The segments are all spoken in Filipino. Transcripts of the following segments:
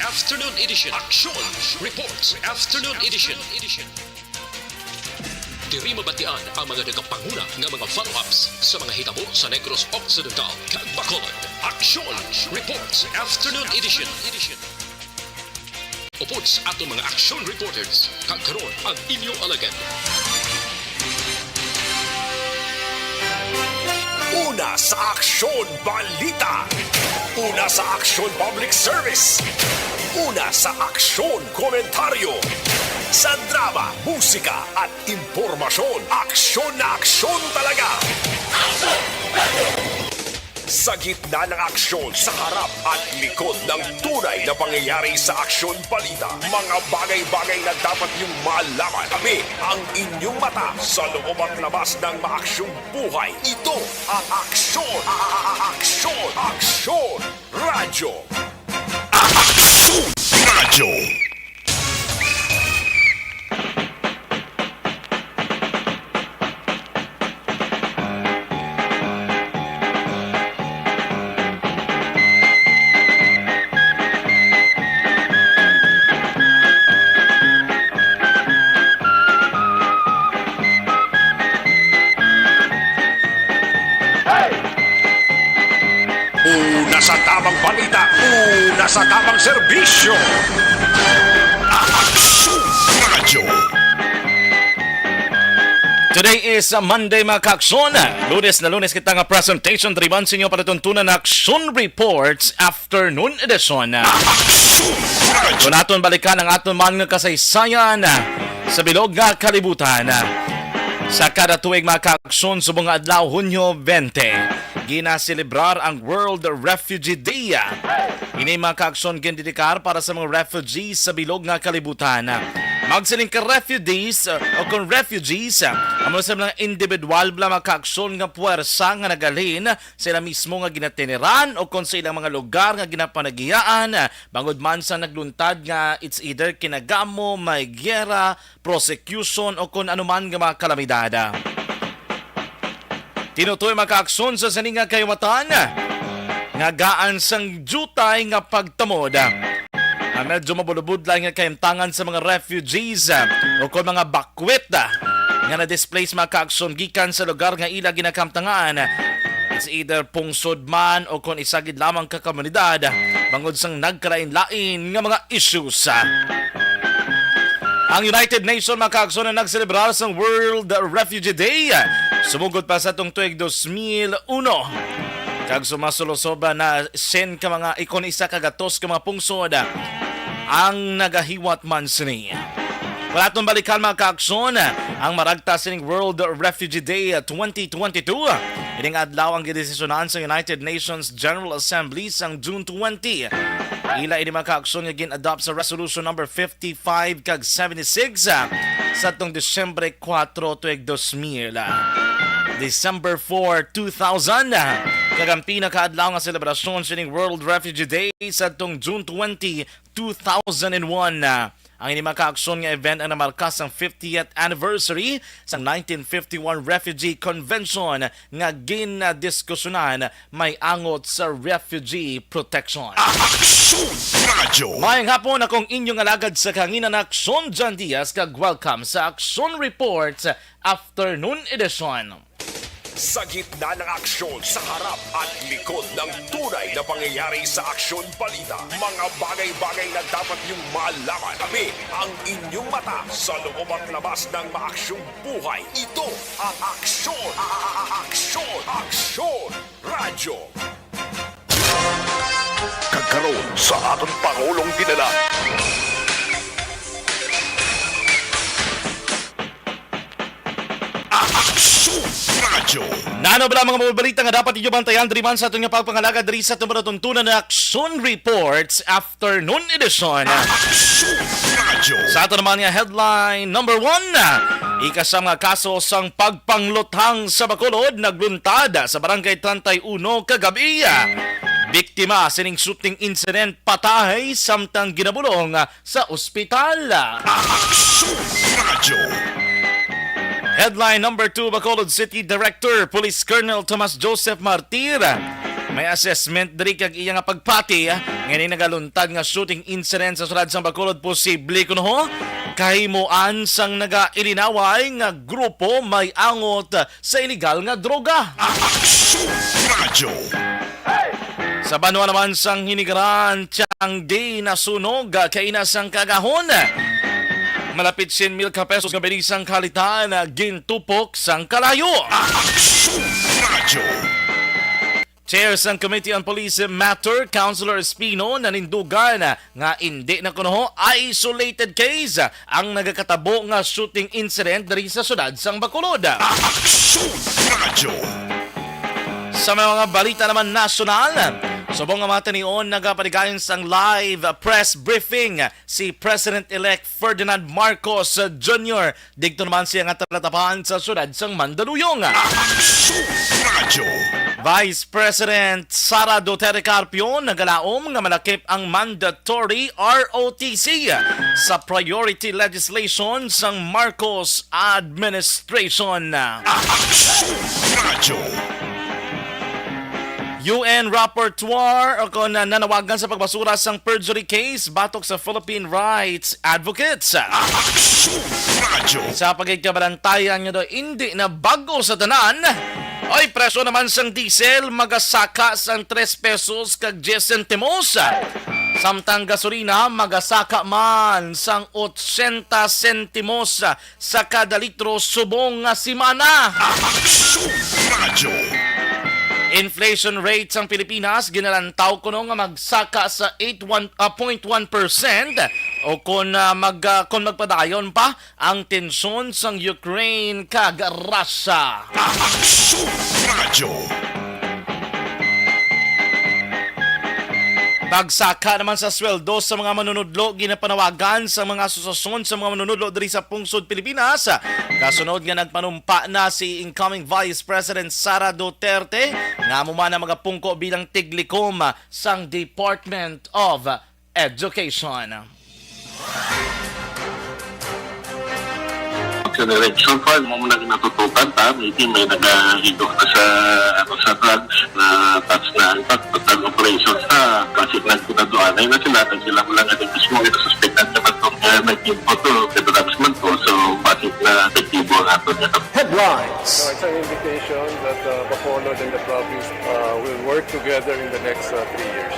Afternoon Edition. Action Reports Afternoon Edition. Diri mabatian ang mga nagapanguna nga mga follow-ups sa mga hitabo sa Negros Occidental kag Bacolod. Action Reports Afternoon Edition. Upots ato mga action reporters kag karon ang inyong alagad. Una sa Aksyon Balita. Una sa Aksyon Public Service. Una sa Aksyon Komentaryo. Sa drama, musika at impormasyon, aksyon na aksyon talaga. Sa gitna ng aksyon, sa harap at likod ng tunay na pangyayari sa Aksyon Balita, mga bagay-bagay na dapat niyong malaman. Kami ang inyong mata sa loob at labas ng maaksyong buhay. Ito ang Aksyon! Aksyon! Radyo! Aksyon! Radyo! Sa tamang balita, una sa tamang serbisyo. Aksyon Radyo. Today is Monday mga kaaksyon. Lunes kita nga presentation driban sa inyo palatuntunan na Action Reports Afternoon Edition. Aksyon Radyo. Kung naton balikan ang aton mga kasaysayan sa bilog nga kalibutan. Sa kada tuig mga kaaksyon subong nga adlaw Hunyo 20. Ginaselebrar ang World Refugee Day. Ini mga kaaksyon ginidikar para sa mga refugees sa bilog nga kalibutan. Magsiling ka refugees o kung refugees, amo sa mga individual bla mga kaaksyon nga puwersa nga nagalhin sila mismo nga ginatiniran o kung sa ilang mga lugar nga ginapanagiyaan bangod man sa nagluntad nga it's either kinagamo, may gyera, prosecution o kung anuman nga mga kalamidad. Tinutoy mga kaaksyon sa saninga kayumatan nga gaan sang jutay nga pagtamod. Medyo mabulubod lang nga kayimtangan sa mga refugees o kung mga bakwit nga na-displace mga kaaksyon gikan sa lugar nga ila ginakamtangaan. It's either pungsod man o kung isagid lamang ka komunidad bangod sang nagkalain-lain nga mga issues. Ang United Nations mga kaaksyon na nagselebrar sa World Refugee Day. Sumugod pa sa itong tuig 2001. Kag sumasulusoba na sen ka mga ikon isa kagatos ka mga pungsod ang nagahiwat man sini. Wala itong balikan mga kaaksyon ang maragta sining World Refugee Day 2022. Ining adlaw ang gidesisyonan sa United Nations General Assembly sang June 20. Ila ini mga kaaksyon nga gin-adopt sa Resolution number 55 kag 76 sa itong Disyembre 4 tuig 2000. December 4, 2000. Kagampi na kaadlaw nga selebrasyon sining World Refugee Day sa itong June 20, 2001. Ang ini mga kaaksyon nga event ang namarkas ang 50th anniversary sa 1951 Refugee Convention nga ginadiskusyonan may angot sa refugee protection. Aksyon Radyo. Mayang hapon akong inyong alagad sa kanginan Aksyon John Diaz kag welcome sa Action Reports Afternoon Edition. Sa gitna ng aksyon, sa harap at likod ng tunay na pangyayari sa Aksyon Balita, mga bagay-bagay na dapat niyong malaman. Kami ang inyong mata sa loob at labas ng maaksyong buhay. Ito ang Aksyon! Aksyon! Radyo! Kagkaroon sa ating Pangulong dinala. Aksyon Radyo. Nano ba mga mabalita nga dapat inyo bantayan driman sa itong pagpangalaga diri sa itong tuntunan na Action Reports Afternoon Edition. Aksyon Radyo. Sa ito naman nga headline number 1. Ikasam nga kaso sang pagpangluthang sa Bacolod nagluntad sa Barangay 31 kagabi. Biktima sining shooting incident patay samtang ginabulong sa ospital. Aksyon Radyo. Headline number 2, Bacolod City Director Police Colonel Tomas Joseph Martir May assessment diri kag iya nga pagpati ngayon nagaluntad nga shooting incident sa sulad sang Bacolod posible kuno ho kahimuan sang nagailinaway nga grupo may angot sa illegal nga droga. Radyo. Sa banwa naman sang hinigaran tiyang day na sunog kainas sang kagahon. Malapit 100,000 ka pesos nga bilisang kalitan gintupok sang kalayo. Radyo. Chair sang Committee on Police Matter, Councilor Espino, nanindugan nga hindi na kuno isolated case ang nagakatabo nga shooting incident diri sa syudad sang Bacolod. Radyo. Sa mga balita naman nasyonal, subong nga matanion nagapaligayon sang live press briefing si President-elect Ferdinand Marcos Jr. Digto naman siya nga talatapan sa syudad sang Mandaluyong. Radyo. Vice President Sara Duterte Carpio nagalaom nga malakip ang mandatory ROTC sa priority legislation sang Marcos administration. Radyo. UN Rapporteur o kung nanawagan sa pagbasura sang perjury case batok sa Philippine Rights Advocates. Radyo. Sa pagkikabalantayan nyo do, hindi na bago sa tanan. Ay, presyo naman sang diesel magasaka sang 3 pesos kag 10 centimos. Samtang gasolina magasaka man sang 80 centimos sa kada litro subong nga simana. Radyo. Inflation rate sang Pilipinas ginalantaw kuno nga magsaka sa 0.1% o kung magpadayon pa ang tensyon sang Ukraine kag Russia. Radyo. Pagsaka naman sa sweldo sa mga manunudlo ginapanawagan sa mga asosasyon sa mga manunudlo diri sa pungsod Pilipinas. Kasunod nga nagpanumpa na si incoming Vice President Sara Duterte nga mumana mga pungko bilang tiglikom sang Department of Education. Sa election fund mo muna natutukan ta, maybe may nagahigok na sa drugs na tax na impact total operations na kasi nagkutaduan ay na sila mo lang natin mismo ito suspectan naman itong nag-input to the drugs man to so bakit na efektibo ang ato nito. Headlines. So it's an indication that Bacolod and the province will work together in the next 3 years.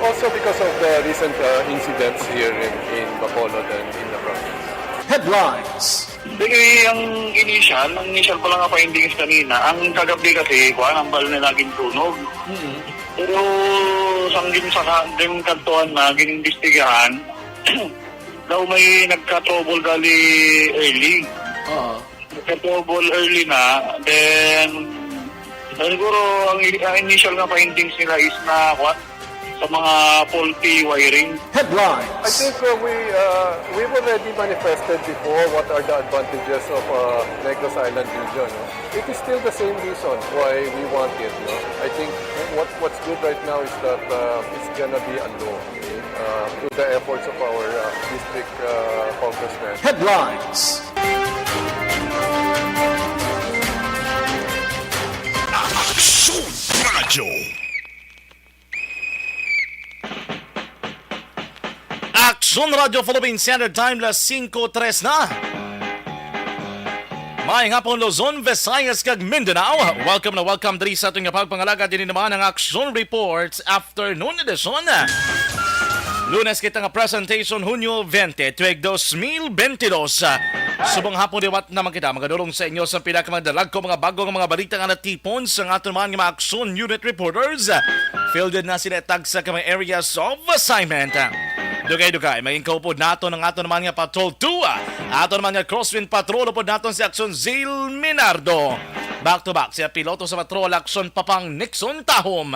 Also because of the recent incidents here in Bacolod and in the province. Headlines. Sige, ang initial ko lang ang findings kanina. Ang kagabi kasi, ang bal na naging tunog. Pero sanggin sa din kantuan na ginimbestigahan, daw may nagka-trouble gali early. Nagka-trouble early na, then siguro ang initial nga findings nila is na sa mga faulty wiring. Headlines. I think we've already manifested before what are the advantages of Negros Island region. It is still the same reason why we want it. I think what's good right now is that it's gonna be a law through the efforts of our district congressmen. Headlines. Radyo. Aksyon Radio Philippine Standard Time las 5:03 na. May nga pong Luzon, Visayas kag Mindanao. Welcome na welcome diri sa ating pagpangalaga din naman ang Action Reports Afternoon Edition. Lunes kita nga presentation Hunyo 20, tuig 2022. Subong hapon diwat naman kita magadulong sa inyo sa pinakamadalag ko mga bagong mga balita nga natipon sa ating mga Action Unit Reporters. Fielded na sila tag sa kamay areas of assignment. Dugay-dugay, maging kaupod nato ng ato naman nga Patrol 2. Ato naman nga Crosswind Patrol, upod nato si Action Zil Minardo. Back to back, siya piloto sa Patrol Action Papang Nixon Tahom.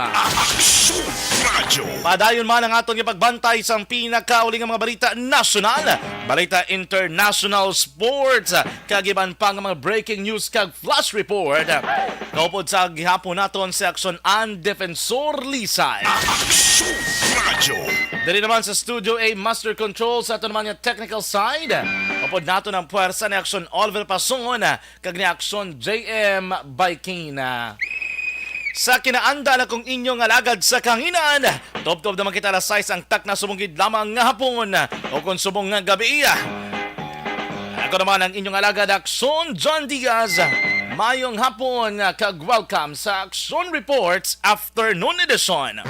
Radyo. Padayon man ang atong ipagbantay sa pinakauling mga balita nasyonal, balita international sports, kagiban pa ng mga breaking news kag flash report. Kaupod sa gihapon naton si Action An Defensor Lisay. Radyo. Dali naman sa Studio A Master Control sa ato naman yung technical side. Upod nato ng puwersa ni Action Oliver Pasungon kag ni Action JM Baikina. sa kinaanda na kung inyong alagad sa kanginan. Top-top naman kita alas 6 ang tak na sumungkid lamang nga hapon o kung subong nga gabi. Ako naman ang inyong alagad Aksyon John Diaz. Mayong hapon kag-welcome sa Aksyon Reports Afternoon Edition.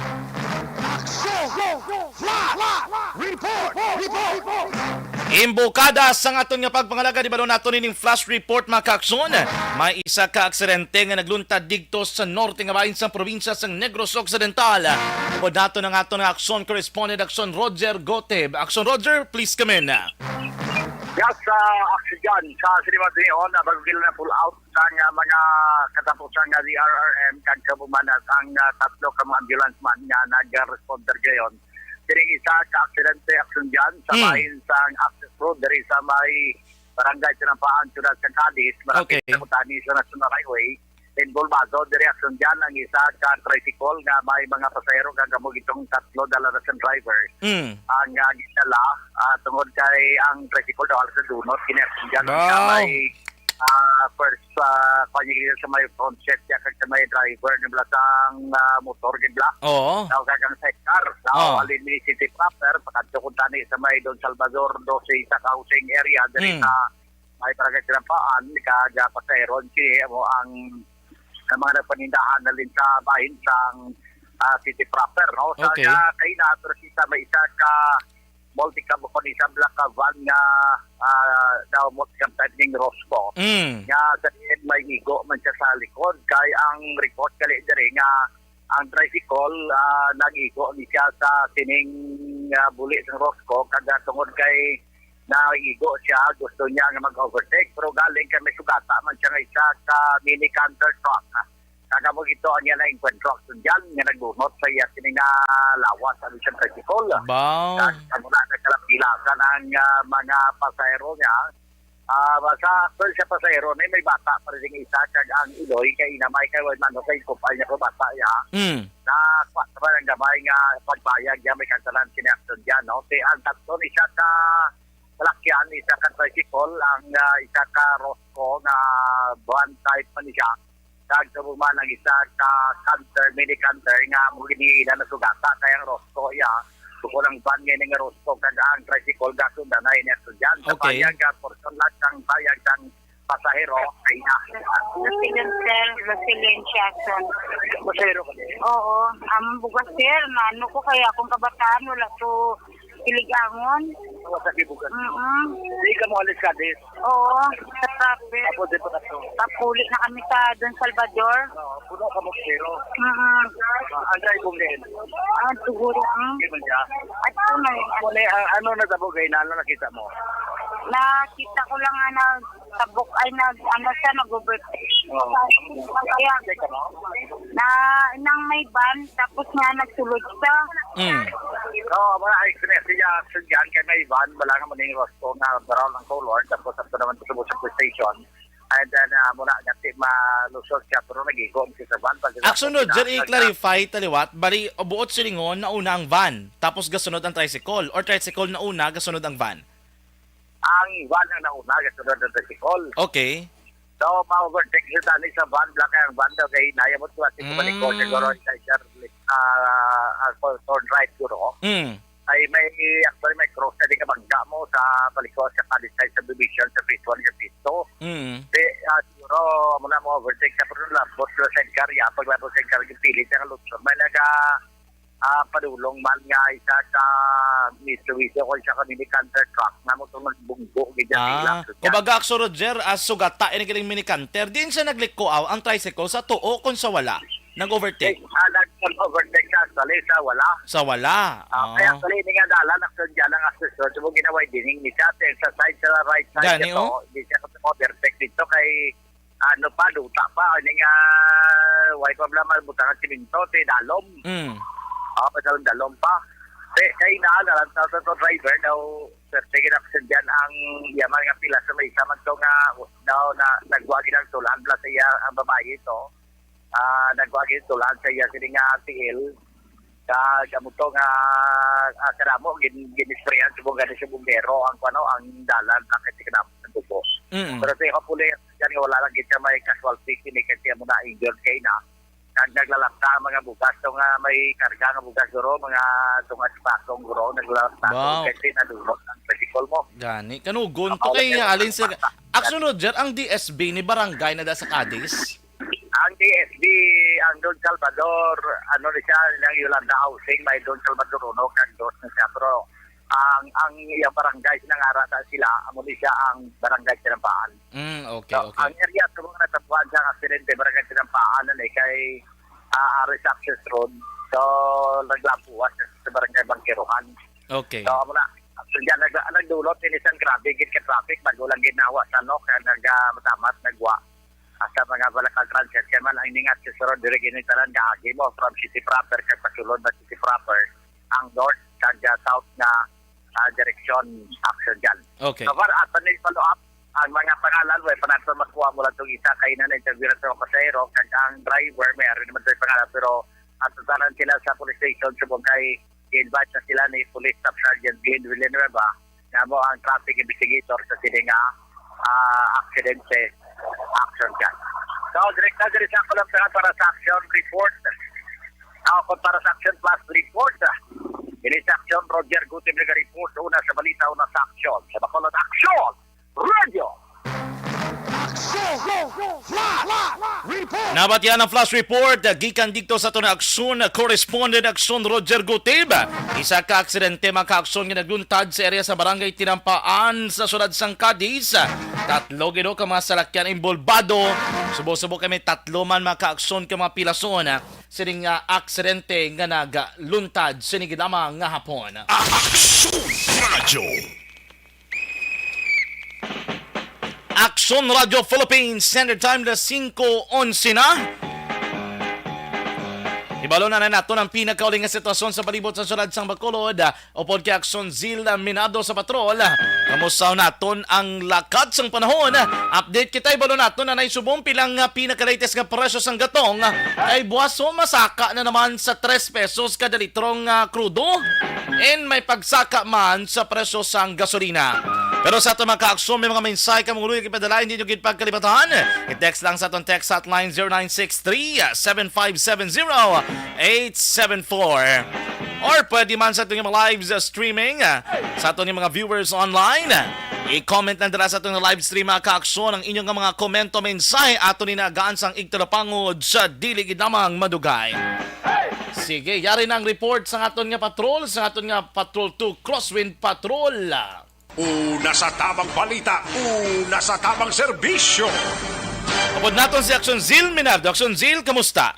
Imbokada sa aton nga pagpangalaga di ba nato ning flash report mga kaaksyon. May isa ka aksidente nga nagluntad didto sa norte nga bahin sa probinsya sa Negros Occidental. Pod nato ng aton nga aksyon correspondent Aksyon Roger Goteb. Aksyon Roger, please come in. Yes, aksyon sa Sinimadrion, bagil na pull out sa mga katapusan nga DRRM kag kabumanas ang tatlo ka mga ambulance man nga nag-responder gayon. Diring isa ka aksidente aksyon dyan sa bahin sa access road dari sa may barangay Tinampaan, Ciudad San Cadiz, malapit sa Mutani sa National Highway. In Bulbado, dari aksyon dyan ang isa ka tricycle nga may mga pasahero kagamog itong tatlo dala na sa driver. Ang ginala tungod kay ang tricycle daw sa dunot, kinaksyon dyan ang may first kanya sa may front set kaya sa may driver ng blasang motor gila. Oo. Daw kagang sekar. Daw alin ni City Proper pakadto kun tani sa may Don Salvador 12 sa housing area diri sa may barangay Tinampaan kaga pasayron kini mo ang mga nagpanindahan na rin sa bahin sa City Proper, no? Sa kay na sa may isa ka multi-cab ko ni sa black van nga daw multi-cab type ning Rosco. Nga sa may igo man siya sa likod kay ang report kali diri nga ang tricycle nag-igo ni siya sa tining buli ng Rosco kada tungod kay naigo siya, gusto niya nga mag-overtake pero galing kay may sugata man siya nga isa ka mini canter truck. Kagamog ito ang yan na encuentro dyan nga nagbunot sa iya sining lawas sa siyang tricycle. Kamuna nagkalapilasan ang mga pasahero niya. Sa sa pasahero na may bata pa rin isa kag ang iloy kay inamay kay wala man sa kupay niya ko bata ya. Na kwatro ang gamay nga pagbayag niya may kantalan kinakson dyan. No? Ang tatlo ni siya ka malakyan, isa ka tricycle, ang isa ka Rosco na van type pa niya. Kag sa buman ang isa ka canter, mini canter nga muginiila na sugata kaya ang Rosco ya. Tukol ang van ngayon ng Rosco kag ang tricycle gasunda na inerto dyan. Sa bayag ka, porson lang kang bayag kang pasahero ay na. Resilient Jackson. Pasahero ka din? Oo. Bugas sir, ano ko kaya akong kabataan wala to Iligangon. Sa Kibugan. Hindi ka mo alis ka din? Oo, sa traffic. Tapos dito na to? Tapuli na kami sa Don Salvador. Puno ka mo pero? Ang drive kong din? Siguro. Gimon niya? At ito na yun. Ano na tabugay na? Ano nakita mo? Nakita ko lang na tabok ay nag-overtake. Kaya na nang may van tapos nga nagsulod siya. Wala ay siya sugyan kay may van wala nga maning Rosco nga baraw ng color tapos sa naman sa station. And then muna ngati malusot siya pero nagigo sa van. Aksunod, dyan i-clarify taliwat, bali buot silingon na una ang van tapos gasunod ang tricycle or tricycle na una gasunod ang van? Ang van ang nauna gasunod ang tricycle. Okay. So, ma-overtake siya tali sa van, black ang van daw kay nayamot ko at ito ko siguro sa turn right siguro. Ay may actually may cross na din ka bangga mo sa palikod sa Calisay subdivision sa phase 1 yung phase 2. Siguro muna mo overtake sa pero labot sa Sencar ya pag labot sa Sencar yung pilit sa Luzon may naga padulong man nga isa sa Mitsubishi ko isa ka mini canter truck na mo itong nagbunggo Kumbaga Akso Roger as sugata ini kining mini canter din siya naglikoaw ang tricycle sa tuo kung sa wala nag-overtake. Nag-overtake ka sa wala. Kaya sali ni nga dala naksadya lang accessor so ginawa dining ni sa side sa right side ito di siya ko overtake dito kay ano pa duta pa ni nga why problema butangan siminto te dalom. Padalong dalom pa. Kaya naalalan sa driver daw sige naksadyan ang yaman nga pila sa may isa man to nga daw na nagwagi ng tulan plus sa iya ang babae ito. Nagwagi tulan sa iya sini nga tiil kamuto nga karamo ginisprayan sa bunga sa bumbero ang ang dalan bakit ikanap sa tubo. Pero sa kapuli yan wala lang kita may casualty kini kasi mo na injured kay na kag naglalapta ang mga bugas so nga may karga nga bugas guro mga tungas pasong guro naglalapta Wow. kasi nadulot ang vehicle mo. Gani. Kanugon to kay alin sa... Aksunod dyan, ang DSB ni barangay na da sa Cadiz. Ang DSB, ang Don Salvador, ano rin siya, ng Yolanda Housing, may Don Salvador uno, kag dos na siya. Pero ang iyang barangay, sinangarata sila, amo ni siya ang barangay Tinampaan. Okay, So, okay. ang area sa mga natapuan sa aksidente, barangay Tinampaan, kay Reception Road. So, naglapuas sa barangay Bangkiruhan. Okay. So, amo na. So, diyan, nagdulot, inisan grabe, git ka traffic, bago lang ginawa sa kaya nagmatamat, nagwa. Sa mga balakang transit, kaya man ang ningat sa surod, diriginin talan, gahagi mo from city proper, kaya pasulod na city proper, ang north, kag south na direction action dyan. Okay. So, para at panay follow up, ang mga pangalan, panato makuha mo lang itong isa, kayo na na-interview na sa mga pasahero, kag ang driver, mayroon naman ito yung pangalan, pero at tutanan sila sa police station, subong kay i-invite na sila ni Police Staff Sergeant Glenn Villanueva, na mo ang traffic investigator sa sining accident action dyan. So, direkta ako lang para sa action report. Ako para sa action plus report. Ini sa action, Roger Gutim nag-report. Una sa balita, una sa action. Sa Bacolod Action Radio. Nabatyan ang flash report gikan dito sa tunay aksyon correspondent aksyon Roger Gutib. Isa ka aksidente maka-aksyon nga nagluntad sa area sa barangay Tinampaan sa syudad sang Cadiz. Tatlo gido ka mga salakyan involvado. Subo-subo kami tatlo man maka-aksyon ka mga pilason sining aksidente nga nagluntad sining lamang nga hapon. Aksyon Radio. Aksyon Radio Philippines Standard Time na 5:11 na. Ibalo na nato ang pinakauling nga sitwasyon sa palibot sa syudad sang Bacolod. Upod kay Aksyon Zil Minado sa patrol. Kamusta naton ang lakat sang panahon. Update kita ibalo naton na naisubong pilang pinaka-latest nga presyo sang gatong. Ay buwaso masaka na naman sa 3 pesos kada litrong krudo. And may pagsaka man sa presyo sang gasolina. Pero sa ito mga ka-aksyon, may mga mensahe ka mong luyo ipadala, hindi nyo pagkalibatan. I-text lang sa itong text hotline 0963-7570-874. Or pwede man sa itong mga live streaming sa itong mga viewers online. I-comment lang dala sa itong live stream mga ka-aksyon ang inyong mga komento mensahe ato ninagaan sang igtarapangod sa diligid namang madugay. Sige, yari na ang report sa aton nga patrol, sa aton nga Patrol 2 Crosswind Patrol. Una sa tamang balita, una sa tamang serbisyo. Kapod natin si Aksyon Zil Minardo. Aksyon Zil, kamusta?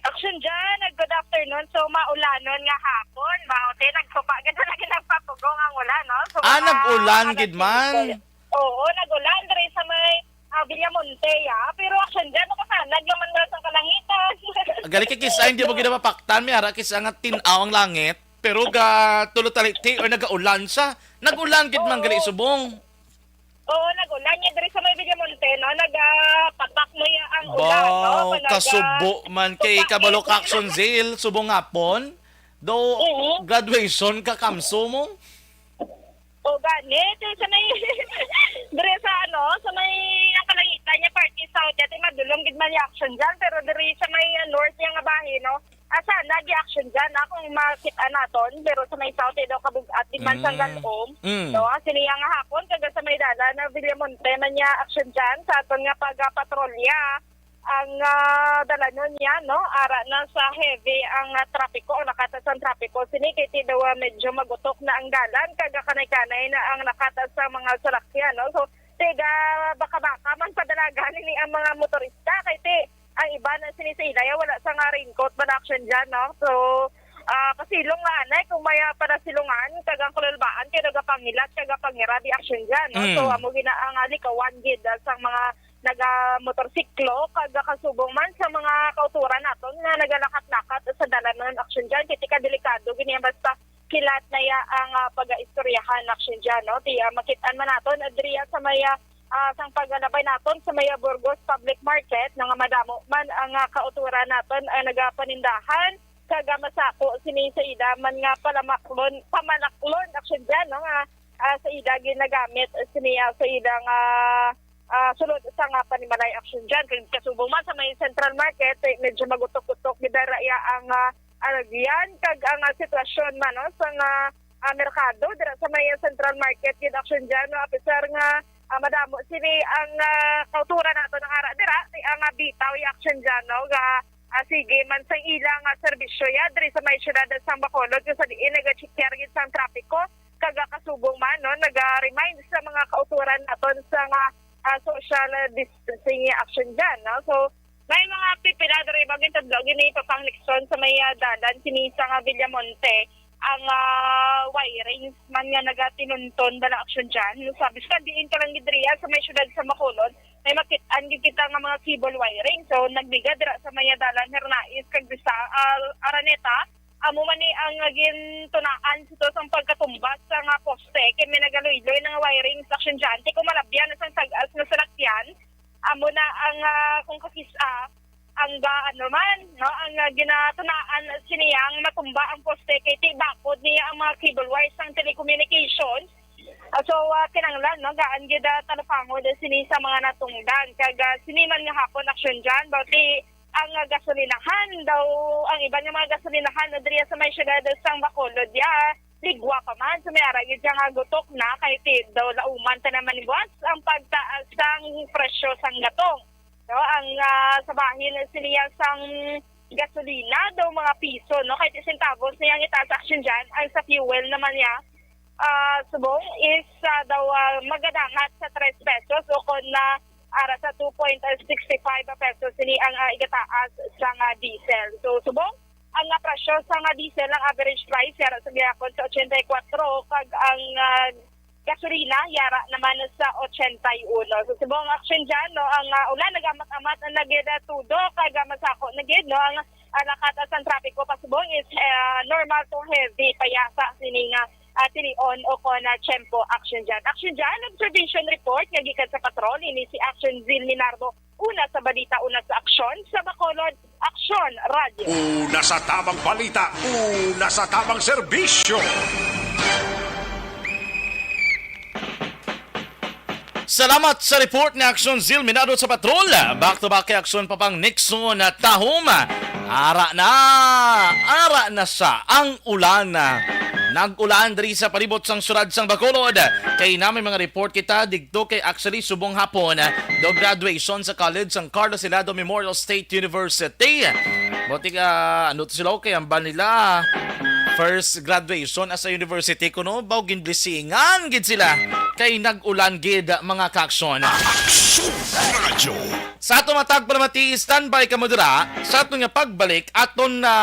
Action dyan, good afternoon. So, maulanon nga hapon. Baote, nagsupa. Ganda lagi nagpapugong ang ulan, no? So, Nag-ulan, gid man. Oo, nag-ulan. Dari sa may Villamonte, ya. Pero action dyan, nakasanag naman daw sa kalangitan. Gali kay kisa, hindi mo ginapapaktan. May hara kisa nga tinaw ang langit. Pero ga tulot-taliti or nag-ulan siya. Nag-ulan, gid man gali subong. Oo, nag-ulan. Yan, dari sa may Villamonte, no? Nagpatak mo yung ang ulan, no? Wow, kasubo man kay Kabalok Action Zil. Subong hapon. Do graduation ka kamso mo. O ganit, sa may dire sa sa may ang kalangitan niya party south at madulong gid man yung action dyan, pero dire sa may north niya nga bahin, no? Asa nag-action dyan akong makita naton, pero sa may south daw kabugat di man sang galom. So siniya nga hapon kaga sa may dala na Villamonte man niya action dyan sa aton nga pagpatrolya. Ang dala nun niya, no? Ara na sa heavy ang trapiko, o nakatas ang trapiko. Sinikiti daw medyo magutok na ang dalan, kaga kanay-kanay na ang nakatas sa mga salakyan, no? So, tiga baka-baka man padalagan ni ang mga motorista, kaya ang iba na sinisilaya, wala sa nga raincoat, action dyan, no? So, kasilong nga anay, kung maya para silungan, kagang kulalbaan, kaya nagapangilat, kagapangira, di action dyan, no? So, amo gina ang likawan gid sa mga naga-motorsiklo, kaga-kasubong man sa mga kauturan naton na nagalakat-lakat sa dalanan action dyan. Kitika delikado, ganyan basta kilat na ya ang pag-istoryahan action dyan, no? Tiya, makitaan man naton, adriya sa maya sang paglalabay naton sa maya Burgos Public Market, nga madamo man ang kauturan naton ay nagapanindahan, kaga masako sinisaida man nga pamalaklon action dyan, no? Nga sa ida ginagamit siniya sa idang sulod sa nga panimalay action dyan. Kaya kasubong man sa may Central Market, medyo magutok-gutok gidaraya ang alagyan kag ang sitwasyon man no, sa nga merkado dira sa may Central Market gid action dyan. No, officer nga madamo sini ang kauturan nato ng ara dira ang bitaw action dyan no, ga sige man sa ilang serbisyo ya diri sa may syudad sa Bacolod kung sa diin nag-checker gid sa trapiko kaga kasubong man no, nag-remind sa mga kauturan naton sa nga social distancing action dyan. No? So, may mga pipila diri bagay tadlaw gini papanglikson sa may dalan sini sa Villamonte ang wirings man nga nagatinunton dala action dyan. No, sabi sa diin ka lang gidriya sa may syudad sa Bacolod, may makit-an gid kita nga mga cable wiring. So, nagbiga dira sa may dalan Hernais kag Araneta. Amo man ni ang gintunaan sito sa pagkatumbas sa nga poste kay may nagaluy-luy nga wiring section dyan. Di ko malabyan sa tagas na salakyan. Amo na ang kung kakisa ang ano man no ang ginatunaan siniyang matumba ang poste kay tibakod niya ang mga cable wires sang telecommunications. So kinanglan no gaan gid talapangod sini sa mga natungdan kag siniman nga hapon action dyan bawti ang gasolinahan daw, ang iba nga mga gasolinahan na diriya sa may syudad sang Bacolod ya, ligwa pa man sa may aragid nga gutok na kay daw lauman ta naman buwas ang pagtaas sang presyo sang gatong. No, ang sa bahin siniya sang gasolina daw mga piso no kay centavos niya ang itaas action dyan ang sa fuel naman niya subong is daw magadangat sa 3 pesos o kon na ara sa 2.65 pesos ini ang igataas sa diesel. So subong ang presyo sa diesel ang average price yara sa gihapon sa 84 kag ang gasolina yara naman sa 81. So subong action dyan no ang ulan nagamat-amat ang nagidatudo kag masako nagid no ang nakatas ang trapiko pasubong is normal to heavy payasa sini nga tinion o kona tempo action dyan. Action dyan, observation report nga gikan sa patrol ini si Action Zil Minardo. Una sa balita, una sa aksyon sa Bacolod, Action Radio. Una sa tamang balita, una sa tamang serbisyo. Salamat sa report ni Action Zil Minado sa patrol. Back-to-back kay Action Papang Nixon at Tahom. Ara na sa ang ulan. Nag-ulan diri sa palibot sang syudad sang Bacolod. Kay namin mga report kita digto kay actually subong hapon do graduation sa college sang Carlos Hilado Memorial State University. Buti ka ano to sila kay ang ban nila first graduation as a university kuno baw ginblisingan gid sila kay nag-ulan gid mga kaaksyon. Radyo. Sa ato matag palamati, standby ka mo dira sa ato nga pagbalik aton na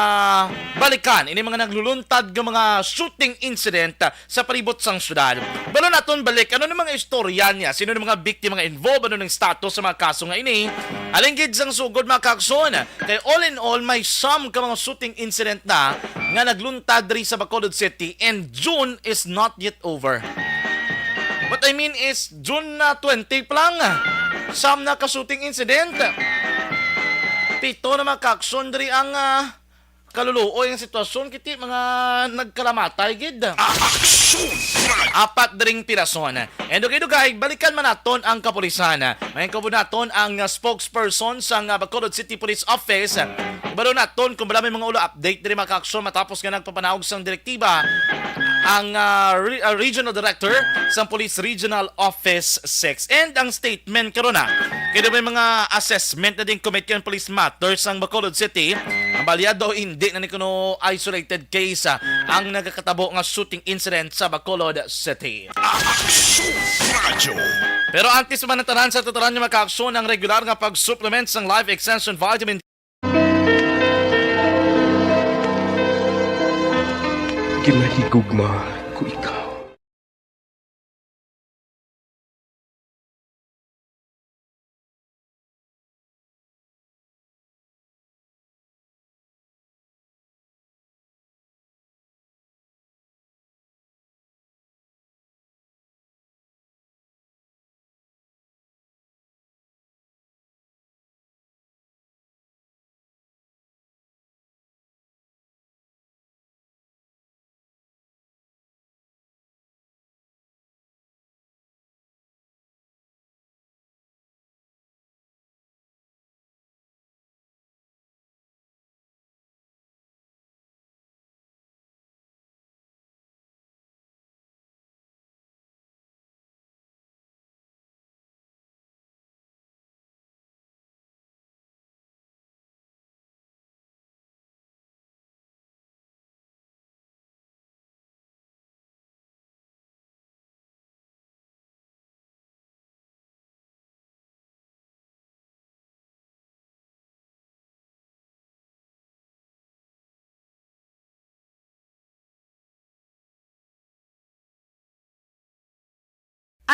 balikan ini mga nagluluntad nga mga shooting incident sa palibot sang syudad. Balo naton balik ano ng mga istorya niya, sino ng mga biktima nga involved, ano ng status sa mga kaso nga ini. Alinggid sang sugod mga kaakson. Kay all in all may some ka mga shooting incident na nga nagluntad diri sa Bacolod City and June is not yet over. What I mean is June na 20 pa lang. Some na ka-shooting incident. Pito na mga kaakson diri ang kaluluoy ang sitwasyon kiti mga nagkalamatay gid. Apat dring pirason. And okay dugay balikan man naton ang kapulisan. May kabud naton ang spokesperson sa Bacolod City Police Office. Ibalo naton kung may mga ulo update diri mga kaakson matapos nga nagpapanaog sang direktiba ang Regional Director sa Police Regional Office 6. And ang statement karon na kaya may mga assessment na din Committee on Police Matters ang Bacolod City. Ang balyado hindi na ni kuno isolated case ang nagkakatabo nga shooting incident sa Bacolod City. Pero antes man natanan sa tuturan niya makaaksyon ang regular nga pag-supplement sang Life Extension Vitamin Kinahigugma ko ikaw.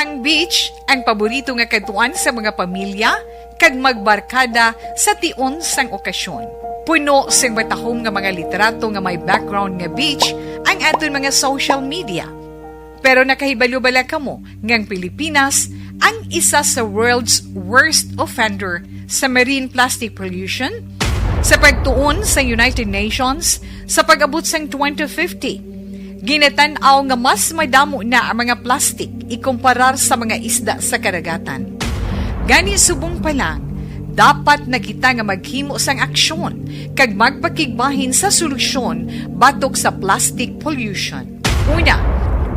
Ang beach ang paborito nga katuan sa mga pamilya kag magbarkada sa tion sang okasyon. Puno sang batahom nga mga litrato nga may background nga beach ang aton mga social media. Pero nakahibalo bala kamo ngang Pilipinas ang isa sa world's worst offender sa marine plastic pollution? Sa pagtuon sa United Nations sa pag-abot sang 2050, ginatan-aw nga mas madamo na ang mga plastic ikumparar sa mga isda sa karagatan. Gani subong pa lang, dapat na kita nga maghimo sang aksyon kag magpakigbahin sa solusyon batok sa plastic pollution. Una,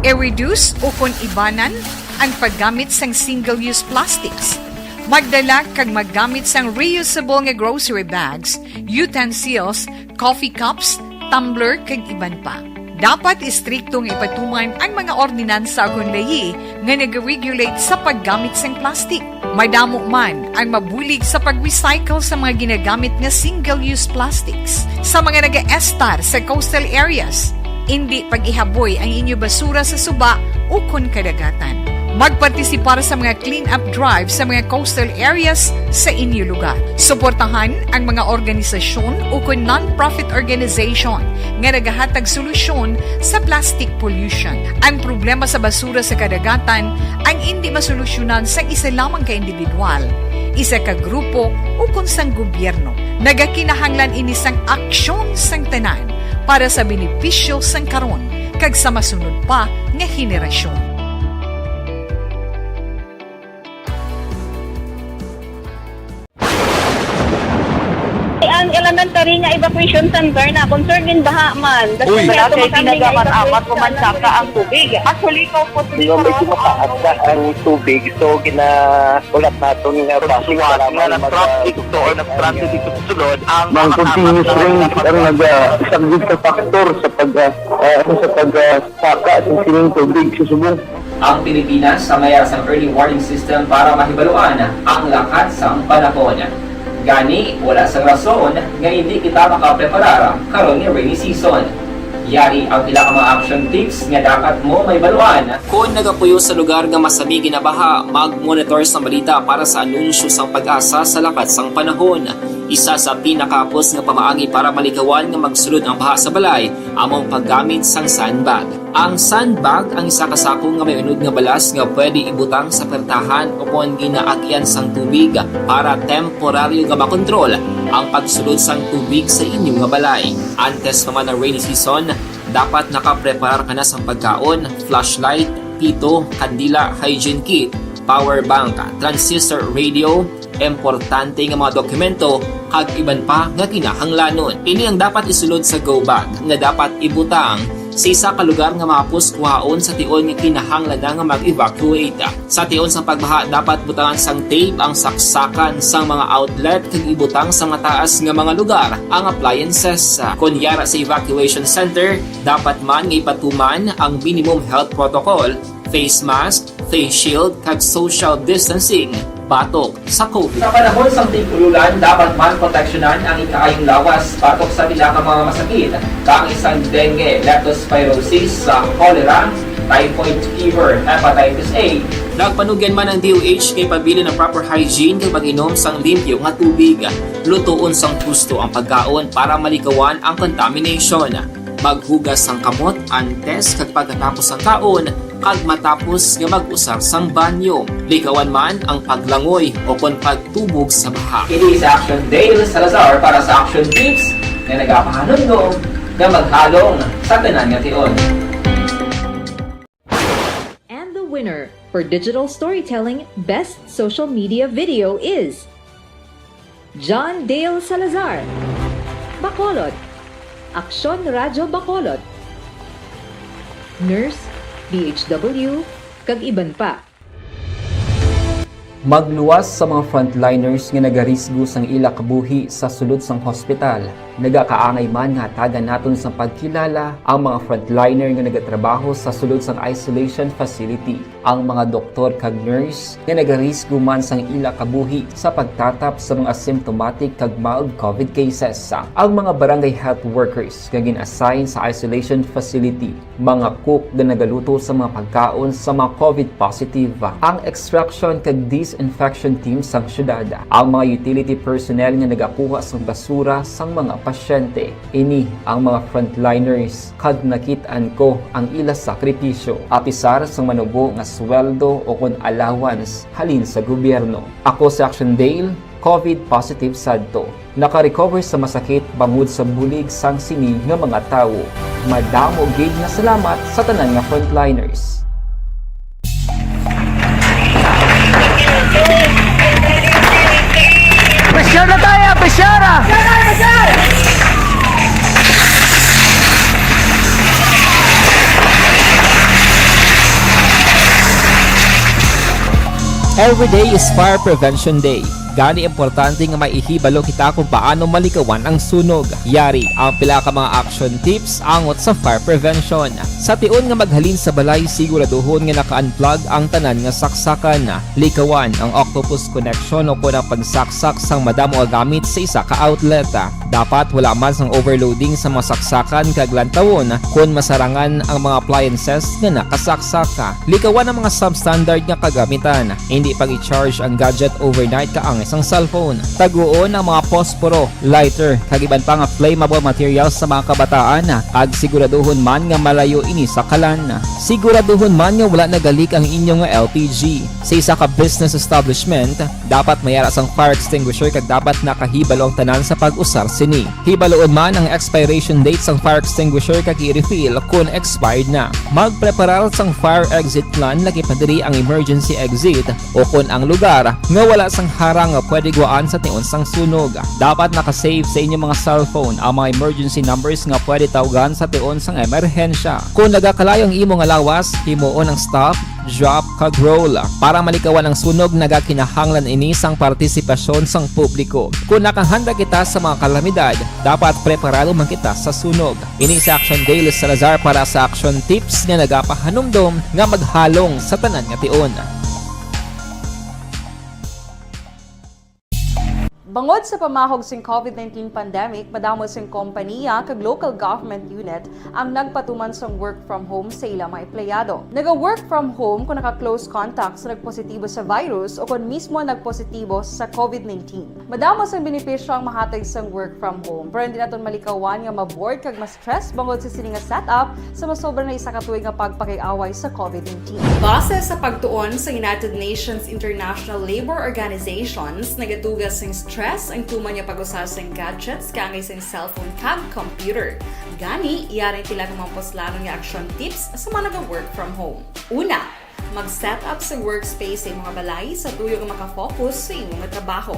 i-reduce o kon ibanan ang paggamit sang single-use plastics. Magdala kag maggamit sang reusable nga grocery bags, utensils, coffee cups, tumbler kag iban pa. Dapat istriktong ipatuman ang mga ordinansa akong layi nga nag-regulate sa paggamit sang plastic. Madamo man ang mabulig sa pag-recycle sa mga ginagamit nga single-use plastics sa mga nag-estar sa coastal areas. Hindi pag-ihaboy ang inyo basura sa suba o kon kadagatan. Magpartisipar sa mga clean-up drive sa mga coastal areas sa inyo lugar. Suportahan ang mga organisasyon o kung non-profit organization nga nagahatag solusyon sa plastic pollution. Ang problema sa basura sa kadagatan ang hindi masolusyonan sa isa lamang ka individual, isa ka grupo o kung sang gobyerno. Nagakinahanglan ini sang aksyon sang tanan para sa benepisyo sang karon kag sa masunod pa nga henerasyon. Ang elementary nga evacuation center na concern din baha man. Uy! Kaya Kasi tumakambing ginagamat-amat pumansaka ang tubig. Actually, ikaw po Hindi mo medyo mataas na ang tubig. So, ulat natin nga pasok para nga ng traffic to or nag-traffic dito sa sulod ang Mang continuous rain ang nag-isang sa factor sa pagsaka ng sining tubig sa subong. Ang Pilipinas sa mayroon sa early warning system para mahibaluan ang lakat sa panahon. Gani, wala sa rason nga hindi kita makapreparar karon ni rainy season. Yari ang ilang mga action tips nga dapat mo may baluan. Kung nagapuyo sa lugar nga masabi ginabaha, mag-monitor sa balita para sa anunsyo sang pag-asa sa lakat sang panahon. Isa sa pinakapos nga pamaagi para malikawan nga magsulod ang baha sa balay, among paggamit sang sandbag. Ang sandbag ang isa ka sako nga may unod nga balas nga pwede ibutang sa pertahan o kung ginaagyan sang tubig para temporaryo nga makontrol ang pagsulod sang tubig sa inyong nga balay. Antes naman ng rainy season, dapat nakapreparar ka na sang pagkaon, flashlight, pito, kandila, hygiene kit, power bank, transistor radio, importante nga mga dokumento kag iban pa nga kinahanglanon. Ini ang dapat isulod sa go bag nga dapat ibutang sa isa ka lugar nga mapus kuhaon sa tion nga kinahanglan nga mag-evacuate. Sa tion sa pagbaha dapat butangan sang tape ang saksakan sang mga outlet kag ibutang sa mataas nga mga lugar ang appliances. Kunyara sa evacuation center, dapat man nga ipatuman ang minimum health protocol, face mask, face shield kag social distancing batok sa COVID. Sa panahon sa tigululan, dapat man proteksyonan ang ikaayong lawas batok sa bilang mga masakit, kang isang dengue, leptospirosis, cholera, typhoid fever, hepatitis A. Nagpanugyan man ang DOH kay pabili ng proper hygiene kay pag-inom sang limpyo nga tubig. Lutuon sang gusto ang pagkaon para malikawan ang contamination. Maghugas sang kamot antes kag pagkatapos ang kaon kag matapos nga mag-usar sang banyo. Likawan man ang paglangoy o kon pagtubog sa baha. Kini sa Action Dale Salazar para sa Action Tips na nagapahanundong nga maghalong sa tanan nga tion. And the winner for Digital Storytelling Best Social Media Video is John Dale Salazar, Bacolod, Aksyon Radyo Bacolod, Nurse, DHW, kag iban pa. Magluwas sa mga frontliners nga nagarisgo sang ila kabuhi sa sulod sang hospital. Nagakaangay man nga tagan naton sa pagkilala ang mga frontliner nga nagatrabaho sa sulod sang isolation facility, ang mga doktor kag nurse nga nagarisgo man sang ila kabuhi sa pagtatap sa mga symptomatic kag mild COVID cases. Ang mga barangay health workers nga gin-assign sa isolation facility, mga cook nga nagaluto sa mga pagkaon sa mga COVID positive, ang extraction kag disinfection team sang syudad, ang mga utility personnel nga nagakuha sang basura sang mga pasyente. Ini ang mga frontliners kad nakitaan ko ang ila sakripisyo apisar sang manubo nga sweldo o kon allowance halin sa gobyerno. Ako si Action Dale, COVID positive sadto. Naka-recover sa masakit bangod sa bulig sang sini nga mga tawo. Madamo gid na salamat sa tanan nga frontliners. Presyara tayo! Presyara! Every day is Fire Prevention Day. Gani importante nga maihibalo kita kung paano malikawan ang sunog. Yari ang pila ka mga action tips angot sa fire prevention. Sa tion nga maghalin sa balay, siguraduhon nga naka-unplug ang tanan nga saksakan. Likawan ang octopus connection o kung ang pagsaksak sang madamo nga gamit sa isa ka outlet. Dapat wala man sang overloading sa mga saksakan kag lantawon kung masarangan ang mga appliances nga nakasaksaka. Likawan ang mga substandard nga kagamitan. Hindi pag i-charge ang gadget overnight kaang isang cellphone. Taguon ang mga posporo, lighter, kag iban pa nga flammable materials sa mga kabataan. Ag siguraduhon man nga malayo ini sa kalan. Siguraduhon man nga wala nagalik ang inyong nga LPG. Sa isa ka business establishment, dapat mayara sang fire extinguisher kag dapat nakahibalo ang tanan sa pag-usar sini. Hibaloon man ang expiration date sang fire extinguisher kag i-refill kung expired na. Magpreparar sang fire exit plan lagi pa diri ang emergency exit o kung ang lugar nga wala sang harang nga pwede guaan sa tion sang sunog. Dapat nakasave sa inyong mga cellphone ang mga emergency numbers nga pwede tawagan sa tion sang emerhensya. Kung nagakalayo ang imong lawas, himuon ang stop, drop, kag roll. Para malikawan ang sunog, nagakinahanglan ini sang partisipasyon sang publiko. Kung nakahanda kita sa mga kalamidad, dapat preparado man kita sa sunog. Ini si Action Dale Salazar para sa action tips nga nagapahanumdom nga maghalong sa tanan nga tion. Bangod sa pamahog sing COVID-19 pandemic, madamo sing kompanya kag local government unit ang nagpatuman sang work from home sa ilang mga empleyado. Naga-work from home kung naka-close contact sa nagpositibo sa virus o kung mismo nagpositibo sa COVID-19. Madamo sang benepisyo ang mahatag sang work from home, pero hindi naton malikawan nga ma-bored kag ma-stress bangod sa sini nga setup sa masobra na isa ka tuig nga pagpakiaway sa COVID-19. Base sa pagtuon sa United Nations International Labour Organizations, nagatugas sing stress ang tuman niya pag-usar sa gadgets kangay sa cellphone kag computer. Gani, iyaring tila ng mga poslanong nga action tips sa mga nag-work from home. Una, mag-set up sa workspace sa mga balay sa tuyo nga makafocus sa imong trabaho.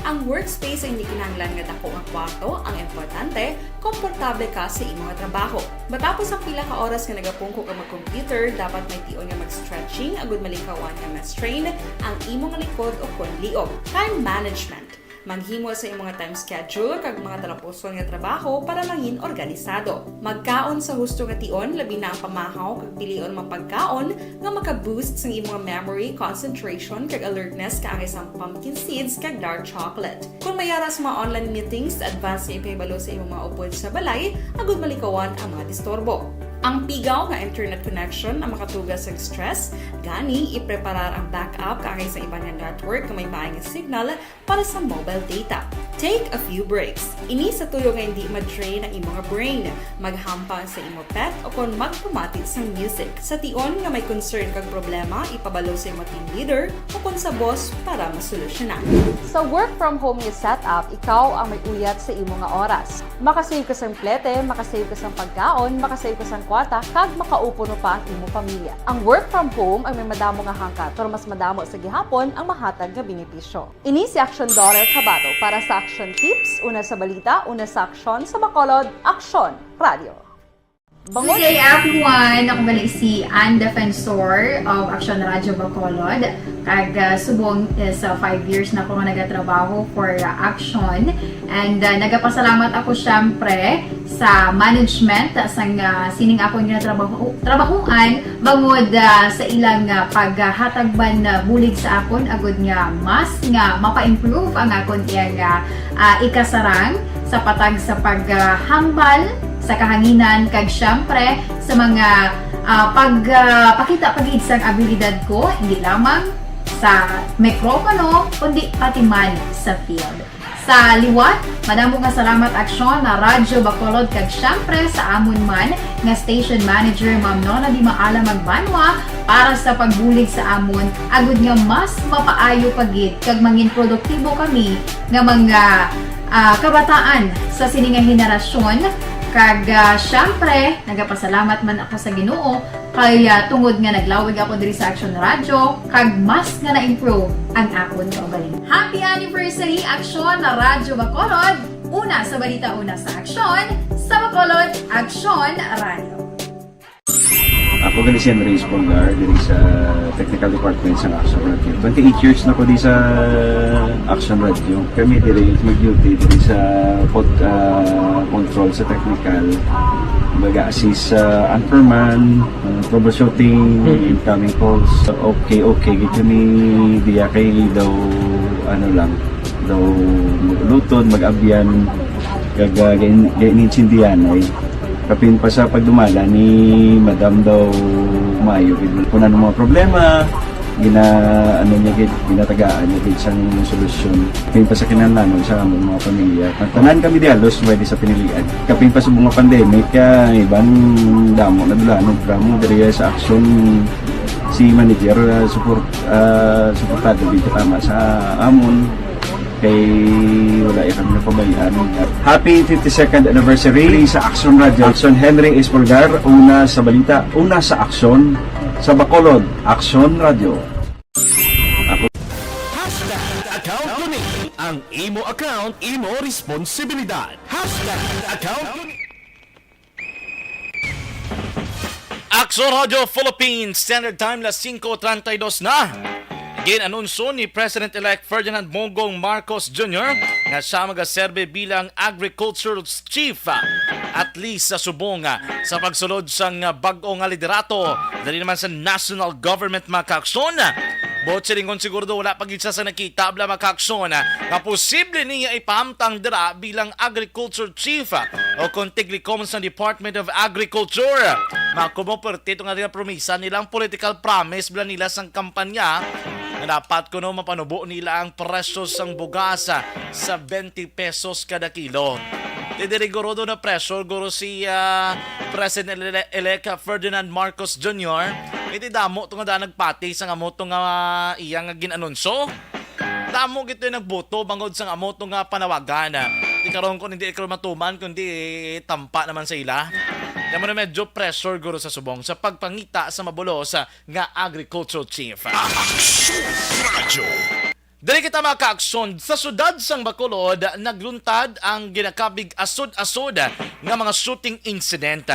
Ang workspace ay hindi kinahanglan nga dako nga kwarto, ang importante, komportable ka sa imong trabaho. Matapos ang pila ka oras nga nagapungko ka mag-computer, dapat may tion nga mag-stretching agud malikawan nga ma-strain ang imong likod o kon liog. Time management. Maghimo sa imong time schedule kag mga talapuson nga trabaho para maging organisado. Magkaon sa husto nga tion, labi na ang pamahaw kag pilion mga pagkaon nga maka-boost sa imong memory, concentration kag alertness kaangay sang pumpkin seeds kag dark chocolate. Kung mayara sa mga online meetings, advance nga ipahibalo sa imong mga upod sa balay, agud malikawan ang mga disturbo. Ang pigaw nga internet connection ang makatugas sa stress, gani ipreparar ang backup kaangay sa ibang network nga may maayong signal para sa mobile data. Take a few breaks. Ini sa tuyo nga hindi ma-drain ang imong brain, maghampang sa imong pet o kung magpumatit sa music. Sa tion nga may concern kag problema, ipabalo sa imong team leader o kung sa boss para masolusyonan. Sa work from home nga setup, ikaw ang may uyat sa imong nga oras. Makasave ka sa plete, makasave ka sa pagkaon, makasave ka sa kwata, kag makaupo no pa ang imong pamilya. Ang work from home ay may madamo nga hangkat, pero mas madamo sa gihapon ang mahatag nga benepisyo. Ini si Action Daughter Cabato para sa Action Tips, una sa balita, una sa aksyon, sa Bacolod, Aksyon Radio. Bangod. Good day everyone! Ako bali si Ann Defensor of Action Radio Bacolod. Kag subong sa 5 years na ako nga nagatrabaho for Action. And nagapasalamat ako syempre sa management sang sining ako nga trabahuan bangod sa ilang paghatagban bulig sa akon agud nga mas nga mapa-improve ang akon iyang ikasarang sa patag sa paghambal sa kahanginan kag syempre sa mga pagpakita pagid sang abilidad ko hindi lamang sa mikropono kundi pati man sa field. Sa liwat, madamo nga salamat Aksyon na Radyo Bacolod kag syempre sa amon man nga station manager Ma'am Nona Di Maala Magbanwa para sa pagbulig sa amon agud nga mas mapaayo pagid kag mangin produktibo kami nga mga kabataan sa sininga henerasyon. Kag syempre, nagapasalamat man ako sa Ginoo kay tungod nga naglawig ako diri sa Action Radio kag mas nga na-improve ang akon kaugaling. Happy anniversary Action na Radyo Bacolod! Una sa balita, una sa Action, sa Bacolod, Action Radio. Ako gali si Enrique Polgar diri sa Technical Department sa Action Radio. 28 years na ko di sa Action Radio. Kami diri mag-duty diri sa control sa technical. Mag-assist sa anchorman, troubleshooting, incoming calls. Okay, gito ni diya kay daw daw lutod, mag-abyan, ganinsindihan ay kapin pa sa pagdumala ni Madam daw Mayo kung ano mga problema ginatagaan niya gid sang solusyon kapin pa sa kinahanglan sa among mga pamilya tanan kami dialos pwede sa pinilian kapin pa sa mga pandemic ibang damo na dulanon programo diri sa Action si manager suportado dito tama sa amon kay wala kami napabayaan. Happy 52nd anniversary sa Action Radio. Action Henry Espolgar, una sa balita, una sa Action, sa Bacolod, Action Radio. Account Kuning. Ang imo account, imo responsibilidad. Account Kuning. Action Radio Philippines, Standard Time las 5:32 na. Gin-anunso ni President-elect Ferdinand Bongbong Marcos Jr. nga siya magaserbe bilang Agricultural Chief at least sa subong sa pagsulod sang bag-o nga liderato dali naman sa national government makaaksyon. Bot silingon siguro wala pag-isa sa nakita bla makaaksyon na posible niya ipahamtang dira bilang Agriculture Chief o kontiglikom sa Department of Agriculture. Makumoporte ito nga rin promisa nilang political promise bla nila sang kampanya na dapat ko mapanubo nila ang presyo sang bugas sa 20 pesos kada kilo. Didiriguro na presyo guro si President-elect Ferdinand Marcos Jr. Iti damo ito nga nagpati sa amo ito nga iyang ginanunso. Damo gito yung nagboto bangod sa amo ito nga panawagan. Di karoon ko hindi ikaw matuman kundi tampa naman sa ila. Kaya mo na medyo pressure guro sa subong sa pagpangita sa mabulos nga Agricultural Chief. Dali kita mga ka-aksyon, sa sudad sang Bacolod, nagluntad ang ginakabig asod-asod nga mga shooting incident.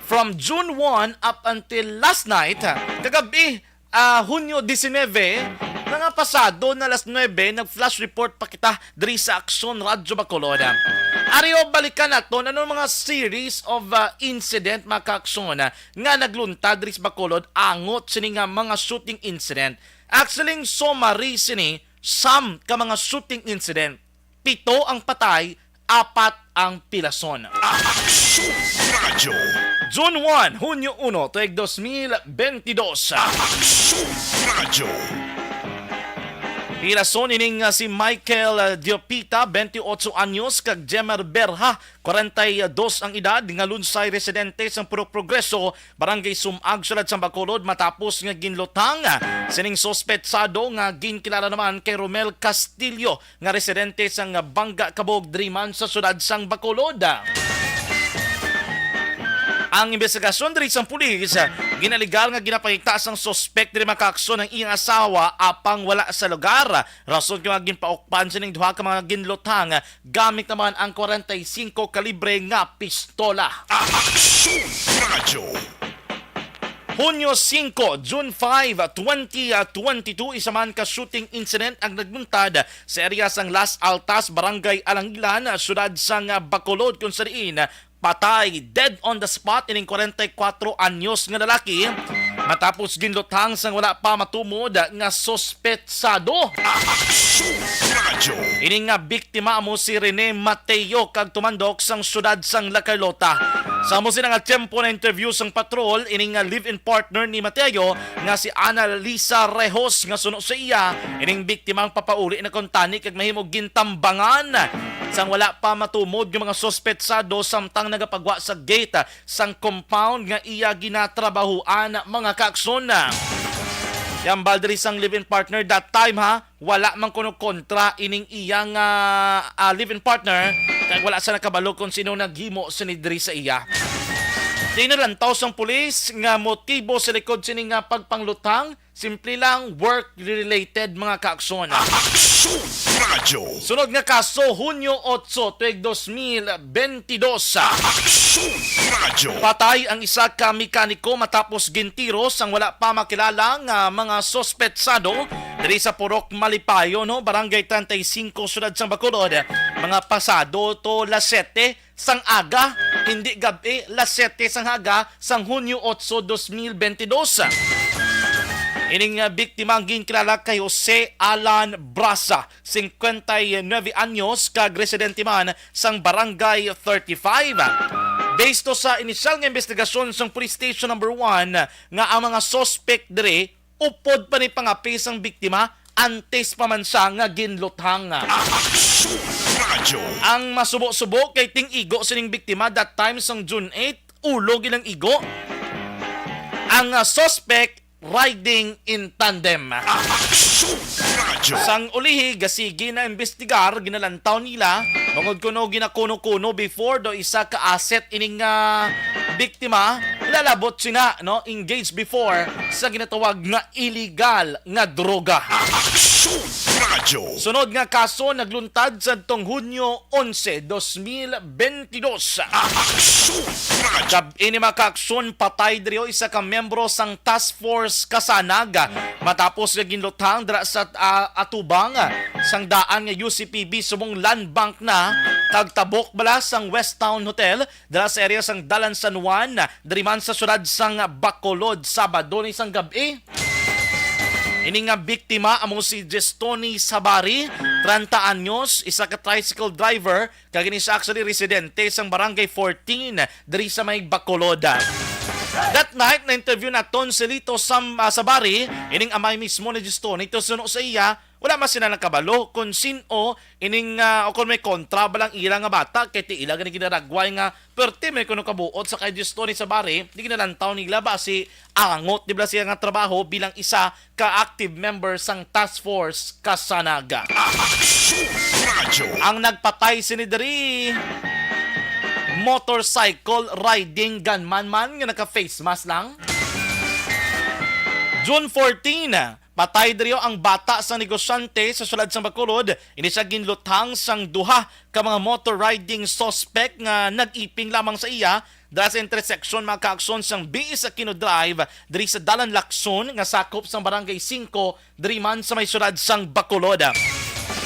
From June 1 up until last night, kagabi, Hunyo 19, nga pasado na alas 9, nag-flash report pa kita diri sa Action Radio Bacolod. Ariyo balikan nato anong mga series of incident mga ka-aksyon nga nagluntad diri sa Bacolod angot sini nga mga shooting incident. Actually, summary sini some ka mga shooting incident. 7 ang patay, 4 ang pilason. Action Radio. June 1, Hunyo 1, tuig 2022. Action Radio. Pilason ining si Michael Diopita, 28 anyos, kag Jemer Berha, 42 ang edad, nga lunsay residente sa Purok Progreso, Barangay Sumag, Syudad sa Bacolod, matapos nga ginlutang sining sospetsado nga ginkilala naman kay Romel Castillo, nga residente sa Bangga Cabog Driman sa Syudad sang Bacolod. Ang investigasyon diri sa pulis ginaligal nga ginapahigtas ang suspect diri makaaksyon ng iyang asawa apang wala sa lugar. Rason kung ginpaukpan sining duha ka mga ginlutang gamit naman ang 45 kalibre nga pistola. Aksyon Radyo. Hunyo 5, June 5, 2022, isa man ka shooting incident ang nagmuntad sa area sang Las Altas, Barangay Alangilan, syudad sang Bacolod kung saan patay dead on the spot ining 44 anyos nga lalaki matapos ginlutang sang wala pa matumod nga sospetsado. Ining nga biktima mo si Rene Mateo kag tumandok sang syudad sang La Carlota. Sa mo sila nga tempo na interview sang patrol, ining nga live-in partner ni Mateo nga si Ana Lisa Rejos nga suno sa iya, ining biktima ang papauli na kontani kag mahimog gintambangan sang wala pa matumod yung mga sospetsado samtang nagapagwa sa gate sang compound nga iya ginatrabahuan mga kaakson. Yang baldri sang live-in partner that time wala man kuno kontra ining iyang live-in partner kaya wala sa nakabalo kung sino naghimo sinidri sa iya. Dinalantaw sang pulis nga motibo sa likod sining nga pagpanglutang, simple lang work-related mga kaakson. Aksyon Radyo. Sunod nga kaso, Hunyo 8, tuig 2022. Aksyon Radyo. Patay ang isa ka mekaniko matapos gintiros ang wala pa makilala nga mga sospetsado diri sa Purok Malipayo, Barangay 35, syudad sang Bacolod. Mga pasado to las 7 sang aga, hindi gabi, las 7 sang haga sang Hunyo 8, 2022. Ining biktima ang ginkilala kay Jose Alan Brasa, 59 anyos, kag residente man sang Barangay 35. Based to sa inisyal nga investigasyon sang Police Station number 1 nga ang mga suspect dire upod pa ni pangapi sang biktima antes pa man siya nga ginluthang. Ang masubo-subo kay ting igo sining biktima that time sang June 8, ulo gilang igo. Ang suspect riding in tandem. Sang ulihi, gasigi na investigar, ginalantaw nila, mangod kuno ginakuno-kuno before do isa ka asset ining biktima, ilalabot sina, engaged before sa ginatawag nga illegal nga droga. Sunod nga kaso nagluntad sa tong Hunyo 11, 2022. Gabi ni makaaksyon patay diri isa ka membro sang Task Force Kasanag matapos nga ginlutang dira sa atubang sang daan nga UCPB subong land bank na tagtabok bala sang West Town Hotel dira sa area sang Dalan San Juan diri man sa syudad sang Bacolod Sabado ni sang gabi. Ini nga biktima amo si Gestoni Sabari, 30 anyos, isa ka tricycle driver, kag ini siya actually residente sang Barangay 14 diri sa may Bacolod. That night na interview naton si Lito Sabari, ining amay mismo ni Gestoni, ito suno sa iya, wala man sila nakabalo kung sino ining o kung may kontra balang ila nga bata kay ti ila gani ginaragway nga perti may kuno kabuot sa kay Gestoni Sabari, di ginalantaw nila ba si angot di ba siya nga trabaho bilang isa ka active member sang Task Force Kasanaga. Ang nagpatay sinidiri motorcycle riding gunman man nga naka-face mask lang. June 14, patay diriyo ang bata sa negosyante sa syudad sang Bacolod. Ini siya ginluthang sang duha ka mga motor riding suspect nga nag-iping lamang sa iya dahil sa intersection mga kaaksyon sang BS Aquino Drive diri sa Dalan Lacson nga sakop sang Barangay 5 diri man sa may syudad sang Bacolod.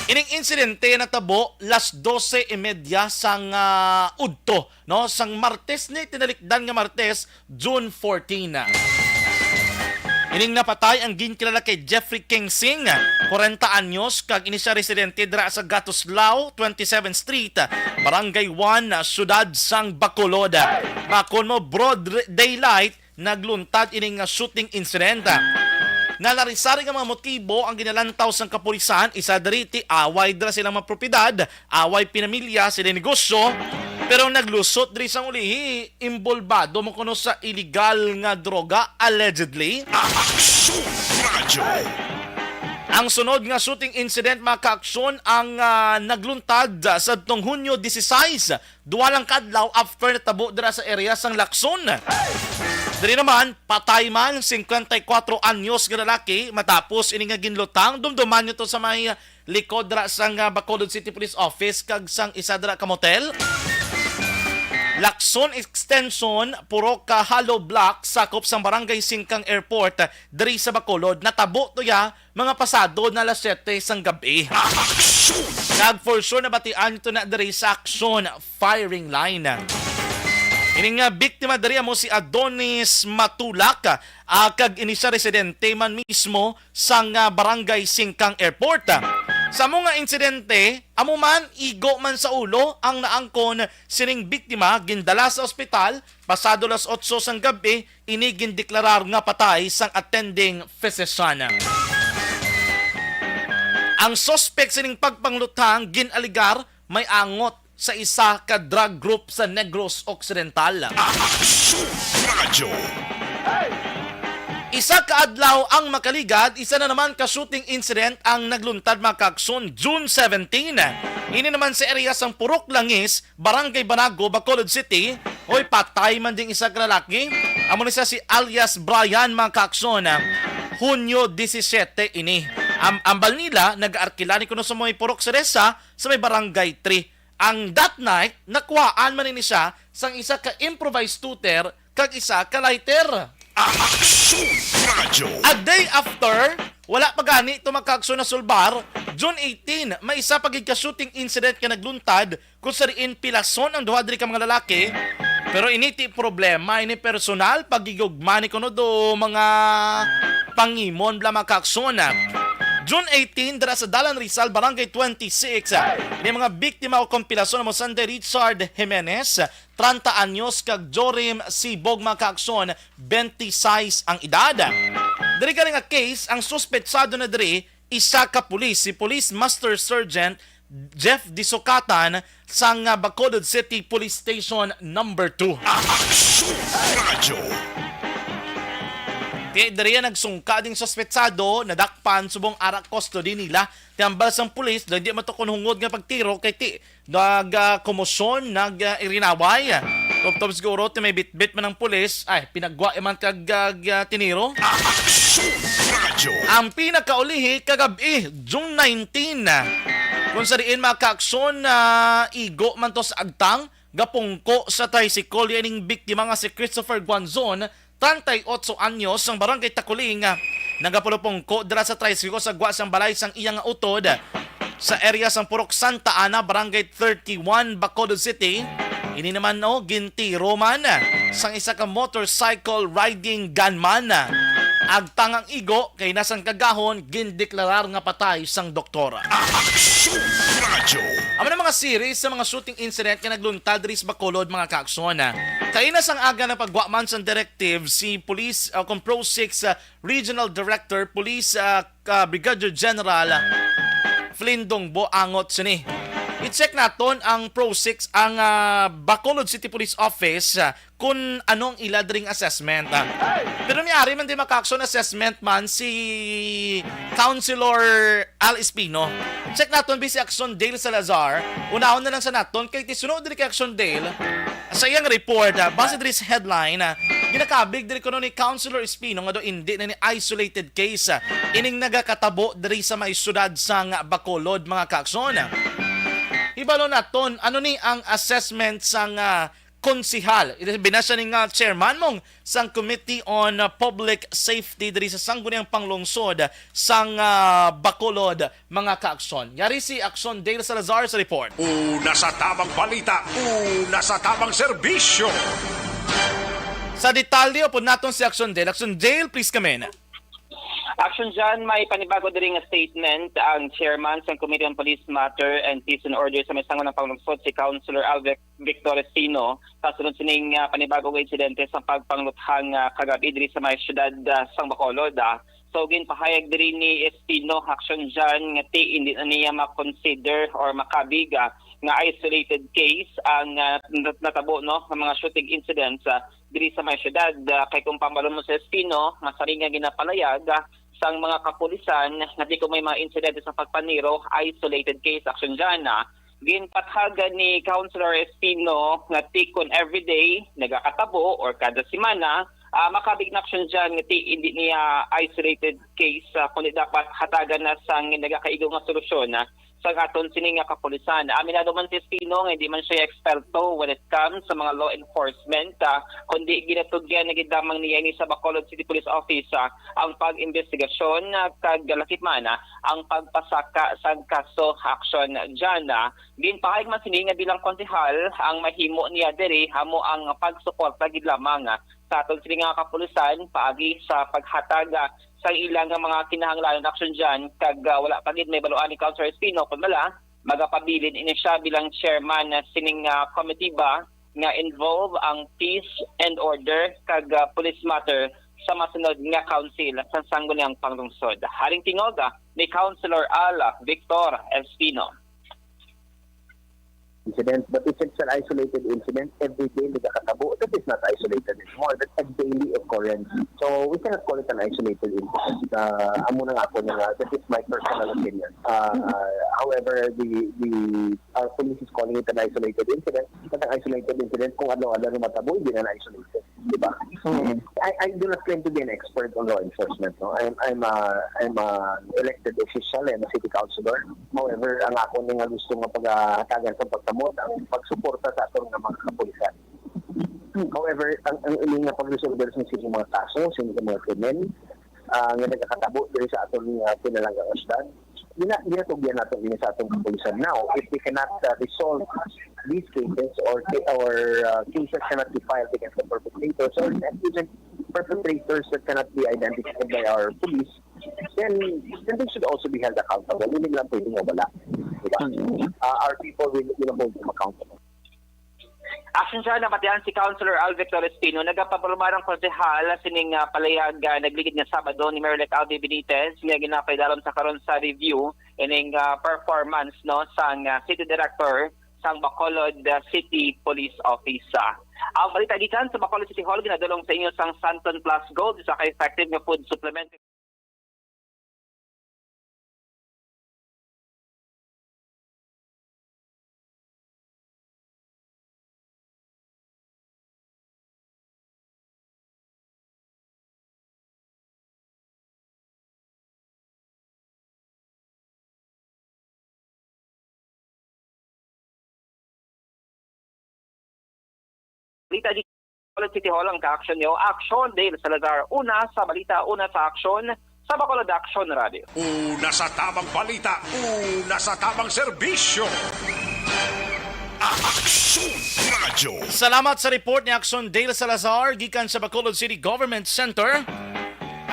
Ining insidente natabo las 12:30 sang udto, sang Martes ni tinalikdan nga Martes, June 14. Ining napatay ang ginkilala kay Jeffrey Kingsing, 40 anyos, kag ini siya residente dira sa Gatuslao, 27th Street, Barangay 1, syudad sang Bacolod. Makon mo broad daylight nagluntad ining shooting incident. Nalarisari nga mga motibo ang ginalantaw sang kapulisan, isa dariti away dira silang mga propiedad, away pinamilya sila negosyo, pero naglusot diri sang ulihi imbolbado mo kuno sa illegal nga droga allegedly. Ang sunod nga shooting incident mga kaaksyon ang nagluntad sa tong Hunyo 16, duwa lang kadlaw after natabo dira sa area sang Lacson. Diri naman patay man 54 anyos nga lalaki matapos ini nga ginlutang dumduman nyo to sa may likod dira sang Bacolod City Police Office kag sang isa dira ka motel. Lacson Extension, puro ka hollow block, sakop sang Barangay Singkang Airport, diri sa Bacolod, natabo to ya, mga pasado na alas 7 sang gabi. Kag for sure na batian ito na diri sa action firing line. Ini nga biktima diri mo si Adonis Matulak, kag ini siya residente man mismo sang Barangay Singkang Airport. Sa mga insidente, amo man igo man sa ulo ang naangkon sining biktima gindala sa ospital pasado las 8 sang gabi ini gindeklarar nga patay sang attending physician. Ang suspect sining pagpanglutang ginaligar may angot sa isa ka drug group sa Negros Occidental. Radyo. Isa ka adlaw ang makaligad, isa na naman ka shooting incident ang nagluntad mga kaaksyon June 17. Ini naman sa area sang Purok Langis, Barangay Banago, Bacolod City. Hoy, patay man ding isa ka lalaki. Amo ni si alias Brian mga kaaksyon. Hunyo 17 ini. Ambal nila, nag-aarkila ni kuno sa mga Purok Ceresa sa may Barangay 3. Ang that night, nakuhaan man ni siya sang isa ka improvised shooter kag isa ka lighter. A day after, wala pa gani ito magkaaksyon na sulbar, June 18, may isa pagigka-shooting incident ka nagluntad kung sariin pilason ang duha diri ka mga lalaki. Pero initi problema, ini personal, pagigugmani ko no do mga pangimon bla magkaaksyon. June 18, dara sa Dalan Rizal, Barangay 26, ini mga biktima o kompilasyon mo Sandy Richard Jimenez, 30 anyos, kag Jorim Sibog mga kaaksyon, 26 ang edad. Diri ka nga case, ang suspetsado na diri, isa ka pulis, si Police Master Sergeant Jeff Disokatan sang Bacolod City Police Station number 2. Radyo. Kaya dariya nagsungka ding suspetsado, nadakpan subong arak custody nila. Tiambal sang pulis, hindi matukon hungod nga pagtiro kay ti nag-komosyon, nag-irinaway. Top siguro, may bit-bit man ng pulis, ay pinagwa man kag tiniro. Ang pinakaulihi kagabi, June 19. Kung sariin mga kaaksyon na igo man to sa agtang, gapungko sa tricycle yaning biktima nga si Christopher Guanzon, 38 anyos ang Barangay Takuling, nagapulupungko dira sa tricycle sa gwa sang balay sang iyang utod sa area sang Purok Santa Ana, Barangay 31, Bacolod City. Ini naman gintiro man sang isa ka motorcycle riding gunman. Agtangang igo kay nasang kagahon gindeklarar nga patay sang doktora. Amo na mga series sa mga shooting incident nga nagluntad diri sa Bacolod mga kaaksyon. Kaina sang aga na pagwaman sang directive si Police Pro 6 Regional Director Police Brigadier General Flindong Boangot sini. I-check naton ang Pro 6 ang Bacolod City Police Office kung anong iladring assessment. Pero miyari man din makaaksyon assessment man si Councilor Al Espino. Check naton si Action Dale Salazar. Unahon na lang sa naton kay tisunod diri kay Action Dale sa iyang report base diri sa headline ginakabig diri kuno ni Councilor Espino nga do hindi na ni isolated case ining nagakatabo diri sa may syudad sang Bacolod mga kaaksyon. Ibalo naton ano ni ang assessment sang konsihal. Binasa ni nga chairman mong sang Committee on Public Safety diri sa sangguniang panglungsod sang Bacolod mga kaaksyon. Yari si Action Dale Salazar sa report. Una sa tamang balita, una sa tamang serbisyo. Sa detalye po naton si Action Dale. Action Dale, please come in. Action dyan, may panibago din nga statement ang chairman sa Committee on Police Matter and Peace and Order sa may sangon ng panglungsod si Councilor Albert Victor Estino kasunod sining panibago nga insidente sa pagpangluthang kagabi diri sa may syudad sang Bacolod. So ginpahayag diri ni Estino action dyan nga hindi na niya ma-consider or makabig nga isolated case ang natabo ng mga shooting incidents diri sa may syudad. Kay kung pambalon mo sa Estino, masaring nga ginapalayag sang mga kapulisan na di ko may mga insidente sa pagpaniro, isolated case action dyan na ginpathagan ni Councilor Espino nga tikon everyday, nagakatabo or kada semana, makabig na action dyan nga hindi niya isolated case kundi dapat hatagan na sang nagakaigo nga solusyon sa aton sining nga kapulisan. Aminado man si Espino nga hindi man siya eksperto when it comes sa mga law enforcement, kundi ginatugyan na gidamang niya ni sa Bacolod City Police Office ang pag-investigasyon kag galakip man ang pagpasaka sa kaso action dyan. Ginpahayag man sini nga bilang konsehal ang mahimo niya diri hamo ang pagsuporta gid lamang sa aton sining nga kapulisan paagi sa paghatag sa ilang mga kinahanglan ng action dyan kag wala pa gid may baluan ni Councilor Espino kung bala magapabilin ini siya bilang chairman sining committee ba nga involve ang peace and order kag police matter sa masunod nga council sa sangguniang panglungsod. Haring tingog ni Councilor Al Victor Espino. Incident, but if it's an isolated incident, every day nagkakatabo, that is not isolated anymore. That's a daily occurrence. So we cannot call it an isolated incident. Amo na nga po nga, that is my personal opinion. However, our police is calling it an isolated incident. But an isolated incident, kung ano-ano matabo, hindi na isolated. Diba? I do not claim to be an expert on law enforcement. No? I'm an elected official and a city councilor. However, ang ako nga gusto nga paghatagan sa pagsamot ang pagsuporta sa atong mga kapulisan. However, ang iling nga pag-resolver sa mga kaso, sa mga krimen, nga nagkakatabo diri sa atong pinalanggang usdan, ginatugyan natin din sa atong kapulisan. Now, if we cannot resolve these cases or cases cannot be filed against the perpetrators or even perpetrators that cannot be identified by our police, then they should also be held accountable. Hindi lang pwedeng mawala. Diba? Our people will hold them accountable. Action siya na patihan si Councilor Al Victor Espino, nagapapaluma ng konsehal sining palayag nagligid nga Sabado ni Mayor Aldi Benitez nga ginapay dalom sa karon sa review ining performance no sang City Director sang Bacolod City Police Office. Ang balita gikan sa Bacolod City Hall ginadulong sa inyo sang Santon Plus Gold sa ka-effective nga food supplement. Balita di Bacolod City Hall ang ka-action nyo. Action Dale Salazar. Una sa balita, una sa action sa Bacolod Action Radio. Una sa tamang balita, una sa tamang serbisyo. Action Radio. Salamat sa report ni Action Dale Salazar gikan sa Bacolod City Government Center.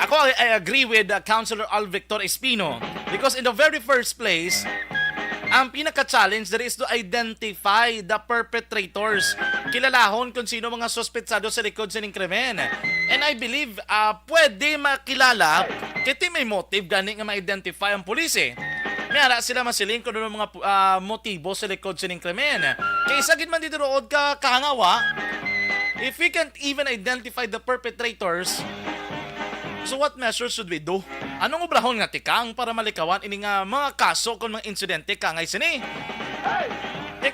Ako, I agree with Councilor Al Victor Espino because in the very first place, ang pinaka-challenge there is to identify the perpetrators. Kilalahon kung sino mga suspetsado sa likod sa krimen. And I believe pwede makilala kiti may motive gani nga ma-identify ang pulis Mayara sila masiling kung ano mga motibo sa likod sa krimen. Kaysa gid man dito rood ka kahangawa, if we can't even identify the perpetrators, so what measures should we do? Anong obrahon nga tikang para malikawan ini nga mga kaso kung mga insidente kangay sini?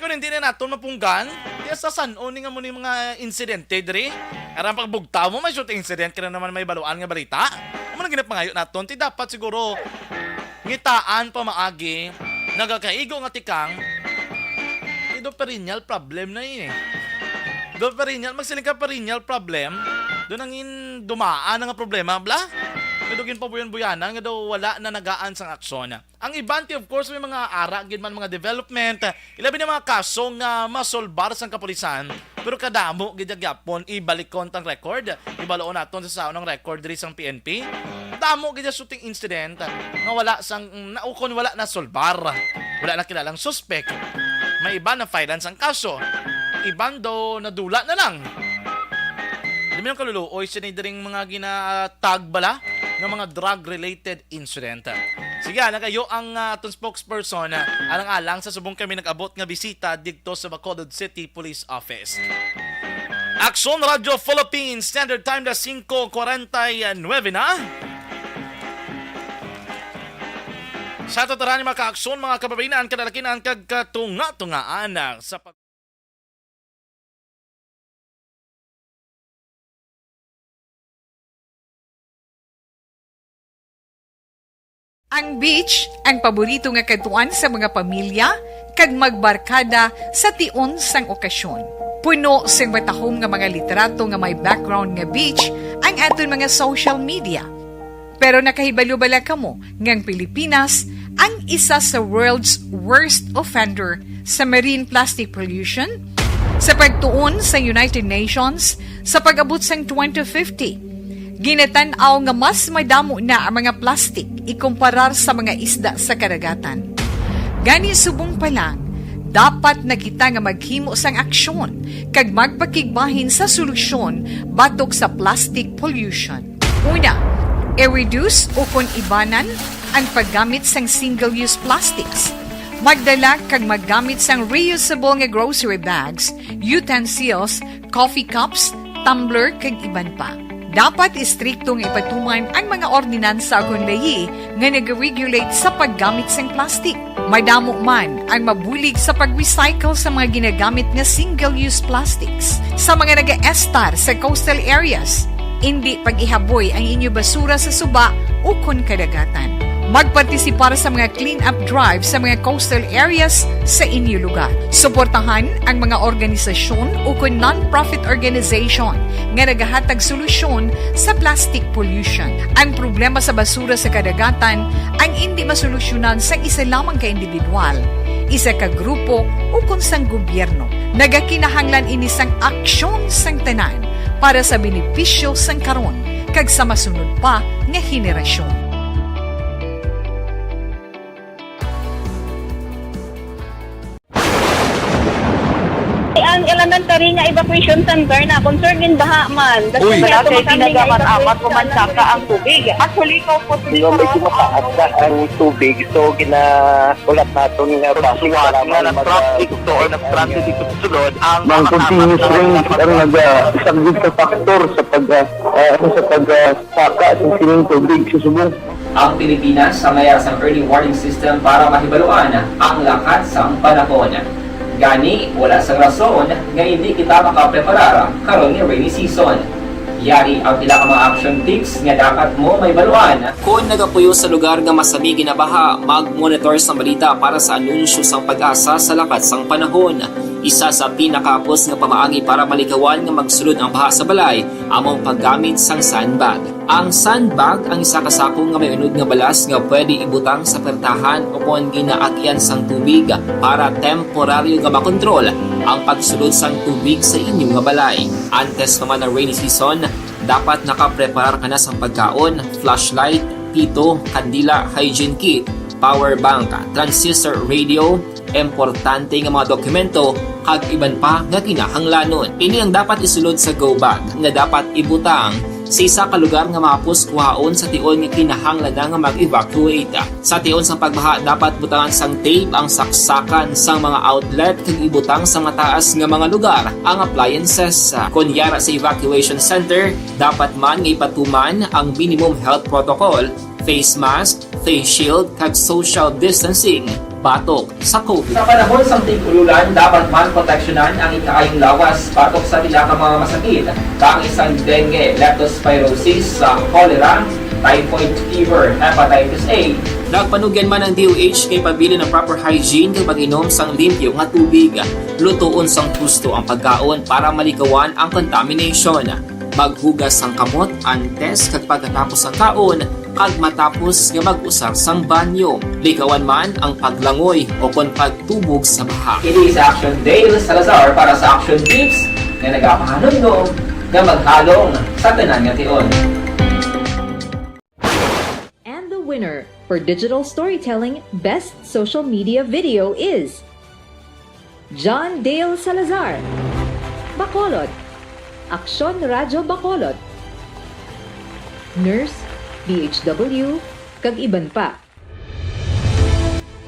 Kung hindi na natin mapunggan, kaya sa sanon nga mo ni mga insidente diri. Karang pagbugtaw mo, may shoot incident ka na naman may baluan nga balita. Ano na ginap ngayon natin? Ti dapat siguro ngitaan pa maagi, nagakaigo nga tikang, do perennial problem na yun Do perennial, magsiling ka perennial problem, do nangin dumaan nga problema, bla? Kadugin pa buyan-buyanan, nga daw wala na nagaan sang aksyon. Ang ibanti, of course, may mga ara, man mga development, ilabi na mga kaso nga masolbar sang kapulisan, pero kadamo, gidyagapon, ibalik kontang record, ibaloon naton sa saunang record diri sang PNP. Damo, gidya shooting incident, nga wala sang, naukon wala na solbar, wala na kilalang suspect, may iba na filean sang kaso, iban daw nadula na lang. Alam mo yung kaluluoy, sinidiring mga ginatag bala ng mga drug-related incident. Sige, kayo ang atong spokesperson alang-alang sa subong kami nag-abot nga bisita dito sa Bacolod City Police Office. Action Radio Philippines, Standard Time na 5:49 na. Sa tatarani mga kaaksyon, mga kababayan, kadalakinan kagkatunga-tungaan sa Ang beach ang paborito nga katuan sa mga pamilya kag magbarkada sa tion sang okasyon. Puno sing matahom nga mga literato nga may background nga beach ang aton mga social media. Pero nakahibalo bala kamo ngang Pilipinas ang isa sa world's worst offender sa marine plastic pollution? Sa pagtuon sa United Nations sa pag-abot sang 2050, ginatanaw nga mas madamo na ang mga plastic ikumparar sa mga isda sa karagatan. Gani subong pa lang, dapat na kita nga maghimo sang aksyon kag magpakigbahin sa solusyon batok sa plastic pollution. Una, i-reduce o kung ibanan ang paggamit sang single-use plastics. Magdala kag maggamit sang reusable nga grocery bags, utensils, coffee cups, tumbler kag iban pa. Dapat istriktong ipatuman ang mga ordinansa kung lahi nga nag-regulate sa paggamit ng plastic. Madamo man ang mabulig sa pag-recycle sa mga ginagamit na single-use plastics. Sa mga nag-estar sa coastal areas, hindi pag-ihaboy ang inyo basura sa suba o kun kadagatan. Magpartisipar sa mga clean-up drive sa mga coastal areas sa inyo lugar. Suportahan ang mga organisasyon o kung non-profit organization nga nagahatag solusyon sa plastic pollution. Ang problema sa basura sa kadagatan ang hindi masolusyonan sa isa lamang ka individual, isa ka grupo o kung sang gobyerno. Nagakinahanglan ini sang aksyon sang tanan para sa benepisyo sang karon kag sa masunod pa nga henerasyon. Ang elementary nga evacuation center na concern din baha man. Uy, kasi pinagamat-amat kumansaka ang tubig. Actually, ikaw po Yung medyo mataas na ang tubig, so ginaulat natin nga pasuwat nga nag-traffic to or nag-transit dito sa sulod ang mga continuous rain ang nag-isagid sa factor sa pagsaka sa sining tubig sa subong. Ang Pilipinas sa mayroon sa early warning system para mahibaluan ang lakat sang panahon. Gani, wala sa rason nga hindi kita makapreparar karon ni rainy season. Yari ang pila ka mga action tips nga dapat mo may baluan. Kung nagapuyo sa lugar nga masabi ginabaha, mag-monitor sa balita para sa anunsyo sang pag-asa sa lakat sang panahon. Isa sa pinakapos nga pamaagi para malikawan nga magsulod ang baha sa balay, among paggamit sang sandbag. Ang sandbag ang isa kasakong nga may unod nga balas nga pwede ibutang sa pertahan o kung ginaagyan sang tubig para temporaryo nga makontrol ang pagsulod sang tubig sa inyong nga balay. Antes naman ng rainy season, dapat nakapreparar ka na sang pagkaon, flashlight, pito, kandila, hygiene kit, power bank, transistor radio, importante nga mga dokumento kag iban pa nga kinahanglanon. Ini ang dapat isulod sa go bag nga dapat ibutang sa isa ka lugar nga mapos kuhaon sa tion nga kinahanglan nga mag-evacuate. Sa tion sang pagbaha dapat butangan sang tape ang saksakan sang mga outlet kag ibutang sa mataas nga mga lugar ang appliances. Kunyara sa evacuation center, dapat man nga ipatuman ang minimum health protocol, face mask, face shield kag social distancing batok sa COVID. Sa panahon sa tig-ululan, dapat man proteksyonan ang ikaayong lawas batok sa pila ka mga masakit. Kang isang dengue, leptospirosis, cholera, typhoid fever, hepatitis A. Nagpanugyan man ang DOH kay pabili ng proper hygiene kay pag-inom sang limpyo nga tubig. Lutuon sang gusto ang pagkaon para malikawan ang contamination. Maghugas sang kamot antes kag pagkatapos ang kaon kag matapos nga mag-usar sang banyo. Likawan man ang paglangoy o kon pagtubog sa baha. It is Action Dale Salazar para sa Action Tips na nagapahanong nga maghalong sa tanan nga tion. And the winner for Digital Storytelling Best Social Media Video is John Dale Salazar, Bacolod, Aksyon Radyo Bacolod, Nurse, DHW, kag iban pa.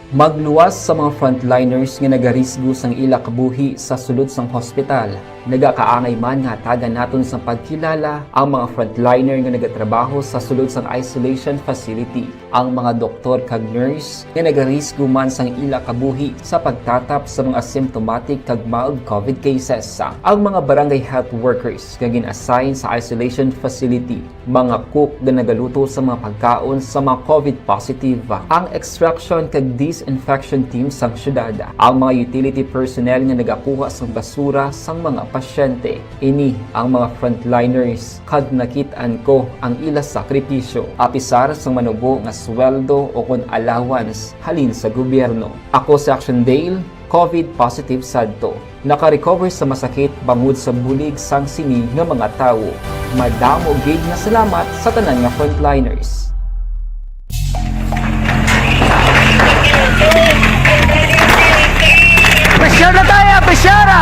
Magluwas sa mga frontliners nga nagarisgo sang ila kabuhi sa sulod sang hospital. Nagakaangay man nga tagan naton sa pagkilala ang mga frontliner nga nagatrabaho sa sulod sang isolation facility, ang mga doktor kag nurse nga nagarisgo man sang ila kabuhi sa pagtatap sa mga symptomatic kag mild COVID cases, ang mga barangay health workers nga gin-assign sa isolation facility, mga cook nga nagaluto sa mga pagkaon sa mga COVID positive, ang extraction kag disinfection team sang syudad, ang mga utility personnel nga nagakuha sang basura sang mga pasyente. Ini ang mga frontliners kag nakitaan ko ang ila sakripisyo apisar sang manubo nga sweldo o kun allowance halin sa gobyerno. Ako si Action Dale, COVID positive sadto. Naka-recover sa masakit bangod sa bulig sang sini nga mga tawo. Madamo gid nga salamat sa tanan nga frontliners. Besyar na tayo! Besyara!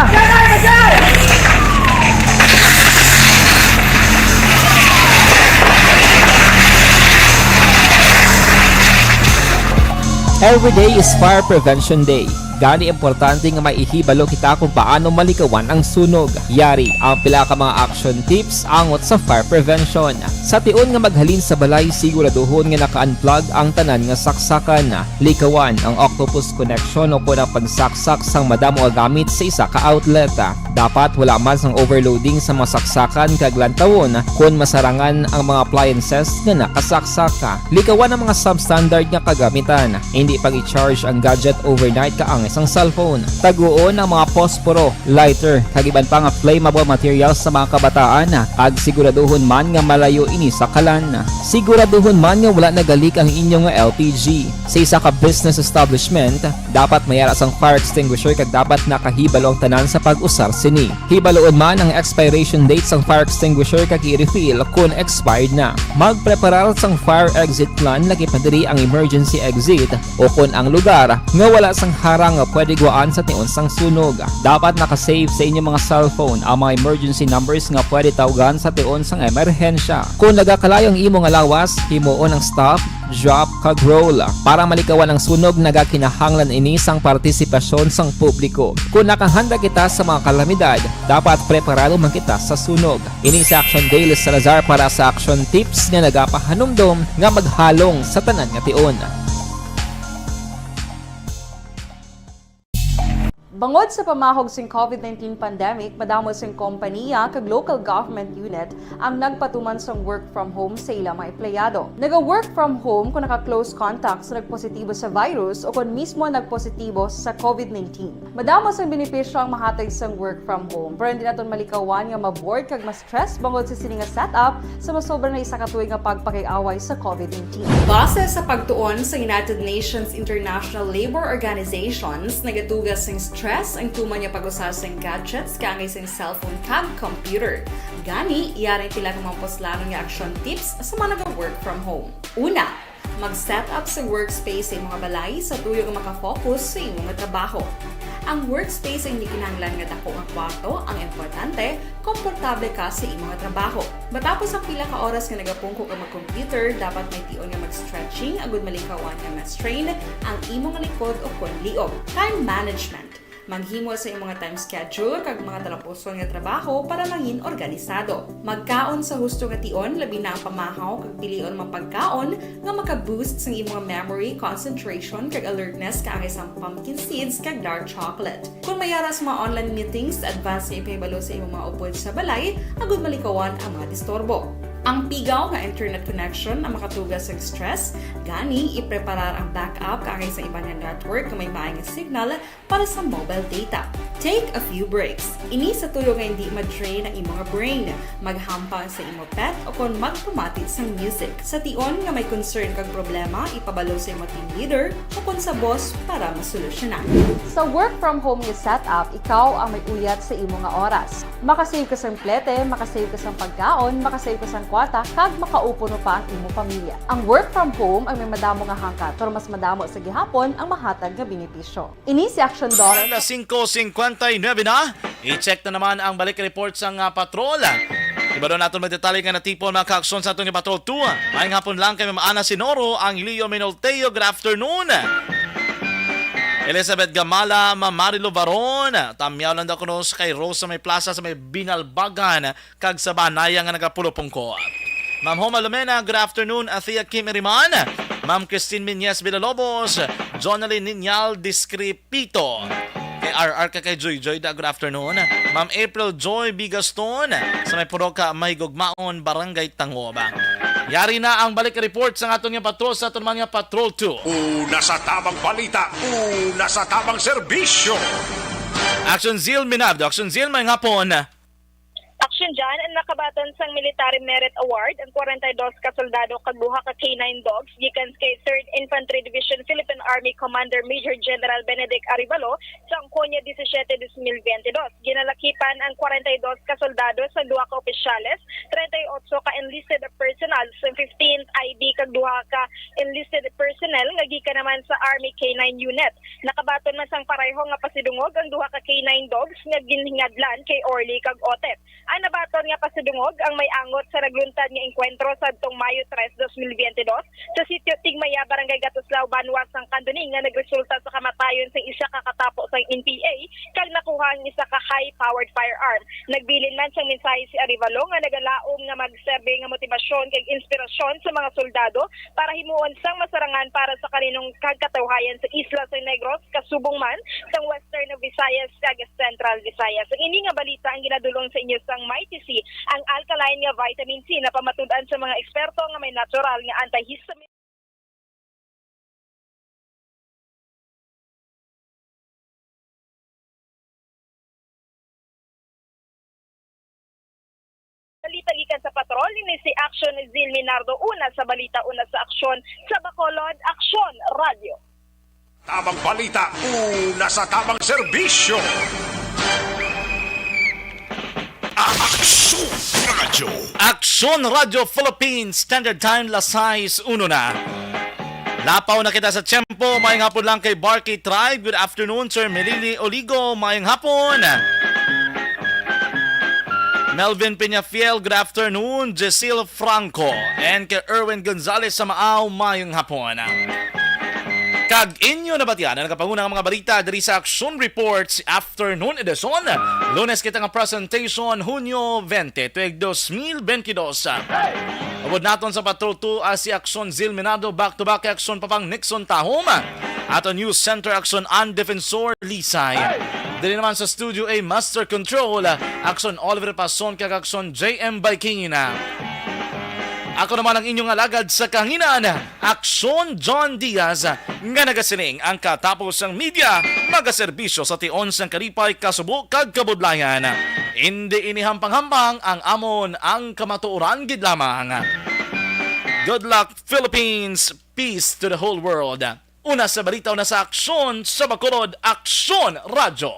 Every day is Fire Prevention Day. Gani importante nga maihibalo kita kung paano malikawan ang sunog. Yari ang pila ka mga action tips angot sa fire prevention. Sa tion nga maghalin sa balay, siguraduhon nga naka-unplug ang tanan nga saksakan. Likawan ang octopus connection o kung ang pagsaksak sang madamo nga gamit sa isa ka outlet. Dapat wala man sang overloading sa mga saksakan kag lantawon kung masarangan ang mga appliances nga nakasaksaka. Likawan ang mga substandard nga kagamitan. Hindi pag i-charge ang gadget overnight kaang isang cellphone. Taguon ang mga posporo, lighter, kag iban pa nga flammable materials sa mga kabataan. Ag siguraduhon man nga malayo ini sa kalan. Siguraduhon man nga wala nagalik ang inyong LPG. Sa isa ka business establishment, dapat mayara sang fire extinguisher kag dapat nakahibalo ang tanan sa pag-usar sini. Hibaloon man ang expiration date sang fire extinguisher kag i-refill kung expired na. Magpreparar sang fire exit plan lagi padiri ang emergency exit o kung ang lugar nga wala sang harang nga pwede guaan sa tion sang sunog. Dapat nakasave sa inyong mga cellphone ang mga emergency numbers nga pwede tawagan sa tion sang emerhensya. Kung nagakalayo ang imong alawas, himuon ang stop, drop, kag roll. Para malikawan ang sunog, nagakinahanglan ini sang partisipasyon sang publiko. Kung nakahanda kita sa mga kalamidad, dapat preparado man kita sa sunog. Ini sa Action Dale Salazar para sa action tips nga nagapahanumdom nga maghalong sa tanan nga tion. Bangod sa pamahog sing COVID-19 pandemic, madamo sing kompanya kag local government unit ang nagpatuman sang work from home sa ilang mga empleyado. Naga-work from home kung naka-close contact sa nagpositibo sa virus o kung mismo nagpositibo sa COVID-19. Madamo sang benepisyo ang mahatag sang work from home, pero hindi naton malikawan nga ma-bored kag ma-stress bangod sa sini nga setup sa masobra na isa ka tuig nga pagpakiaway sa COVID-19. Base sa pagtuon sa United Nations International Labor Organizations, nagatugas sing stress ang tuman niya pag-usar sa gadgets kaangay sa cellphone kag computer. Gani, iyari tila ng mga poslanong nga action tips sa mga nag-work from home. Una, mag-set up sa workspace sa mga balay sa tuyo nga makafocus sa imong trabaho. Ang workspace ay hindi kinahanglan nga dako nga kwarto, ang importante, komportable ka sa imong trabaho. Matapos ang pila ka oras nga nagapungko ka mag-computer, dapat may tion nga mag-stretching agud malikawan nga ma-strain ang imong likod o kon liog. Time management. Maghimo sa imong time schedule kag mga talapuson nga trabaho para mangin organisado. Magkaon sa husto nga tion, labi na ang pamahaw kag pilion mga pagkaon nga maka-boost sa imong memory, concentration kag alertness kaangay sa pumpkin seeds kag dark chocolate. Kung mayara sa mga online meetings, advance nga ipahibalo sa imong mga upod sa balay, agud malikawan ang mga disturbo. Ang pigaw nga internet connection ang makatugas sa stress, gani ipreparar ang backup kaangay sa ibang network nga may maayong signal para sa mobile data. Take a few breaks. Ini sa tuyo nga hindi ma-drain ang imong brain, maghampang sa imong pet o kung magpamati sa music. Sa tion nga may concern kag problema, ipabalo sa imong team leader o kung sa boss para masolusyonan. Sa work from home nga setup, ikaw ang may uyat sa imong nga oras. Makasave ka sang plete, makasave ka sang pagkaon, makasave ka sang kwarta, kag makaupo no pa ang imong pamilya. Ang work from home ay may madamo nga hangkat, pero mas madamo sa gihapon ang mahatag nga benepisyo. Ini si Action Dora. Alas 5:59 na, i-check na naman ang balik report sa patrol. Iba doon natin magdetalye nga na tipon mga ka-aksyon sa itong Patrol 2. Maayong hapon lang kay Ma'am Ana Sinoro, ang Leo Minolteo. Good afternoon. Elizabeth Gamala, Mamarilo Varon, tamyaw lang daw kuno sa kay Rose sa may plaza sa may Binalbagan, kag sa Banaya nga nagapulupong ko. Ma'am Homa Lumena, good afternoon. Athea Kim Iriman, Ma'am Christine Minyes Villalobos, Jonalyn Ninyal Discrepito, kay RR ka kay Joy Joy, good afternoon. Ma'am April Joy Bigaston, sa may Puroka, Mahigugmaon, Barangay Tangoba. Yari na ang balik report sa aton nga patrol sa aton mga Patrol 2. Una sa tamang balita, una sa tamang serbisyo. Action Zeal Minabdo, Action Zeal may ngapon. Action dyan, ang nakabaton sang Military Merit Award ang 42 ka soldado kagbuha ka K9 dogs gikan kay 3rd Infantry Division Philippine Army Commander Major General Benedict Arivalo sa Angkonia 17-2022. Ginalakipan ang 42 ka soldado sa 2 ka opisyales, 38 ka enlisted personnel sa 15th IB kag 2 ka enlisted personnel nga gikan naman sa Army K9 unit. Nakabaton man sang pareho nga pasidungog ang 2 ka K9 dogs nga ginhingadlan kay Orly kag Otet. Ang nabaton nga pasidungog ang may angot sa nagluntad nga engkwentro sa adtong Mayo 3, 2022 sa sitio Tigmaya, Barangay Gatuslao, Banwas, ang Kanduning nga nagresulta sa kamatayon sa isa ka katapo sa NPA kag nakuha ang isa ka high-powered firearm. Nagbilin man siyang mensahe si Arivalo nga nagalaom nga magserbe nga motibasyon kag inspirasyon sa mga soldado para himuon sang masarangan para sa kaninong kagkatawhayan sa Isla San Negros, kasubong man sa Western Visayas kag Central Visayas. Ang ini nga balita ang ginadulong sa inyo sang Mighty C, ang alkaline nga vitamin C na pamatud-an sa mga eksperto nga may natural nga antihistamine. Balita gikan sa patrol ni si Action Zil Minardo, una sa balita, una sa aksyon sa Bacolod, Aksyon Radio. Tamang balita, una sa tamang serbisyo. Aksyon Radio. Aksyon Radio Philippines, Standard Time, Lasais, uno na. Lapaw na kita sa tiyempo, mayang hapon lang kay Barkey Tribe. Good afternoon, Sir Melili Oligo, mayang hapon. Melvin Peñafiel, good afternoon. Jecil Franco, and kay Erwin Gonzalez sa Maaw, mayang hapon. Kag inyo na batyan na nakapangunang mga balita diri sa Action Reports Afternoon Edition. Lunes kita nga presentation, Hunyo 20, tuig 2022. Abot naton sa Patrol 2 si Action Zil Minado, back-to-back Action Papang Nixon Tahom. Ato News Center Action and Defensor Lisay. Dili naman sa Studio A Master Control, Action Oliver Pason kag Action JM Baykina. Ako naman ang inyong alagad sa kanginan, Aksyon John Diaz, nga nagasiling ang katapos ng media, magaserbisyo sa tion sang kalipay, kasubo, kag kabudlayan. Hindi inihampang-hampang ang amon ang kamatuoran gid lamang. Good luck, Philippines! Peace to the whole world! Una sa balita, una sa aksyon sa Bacolod, Aksyon Radio!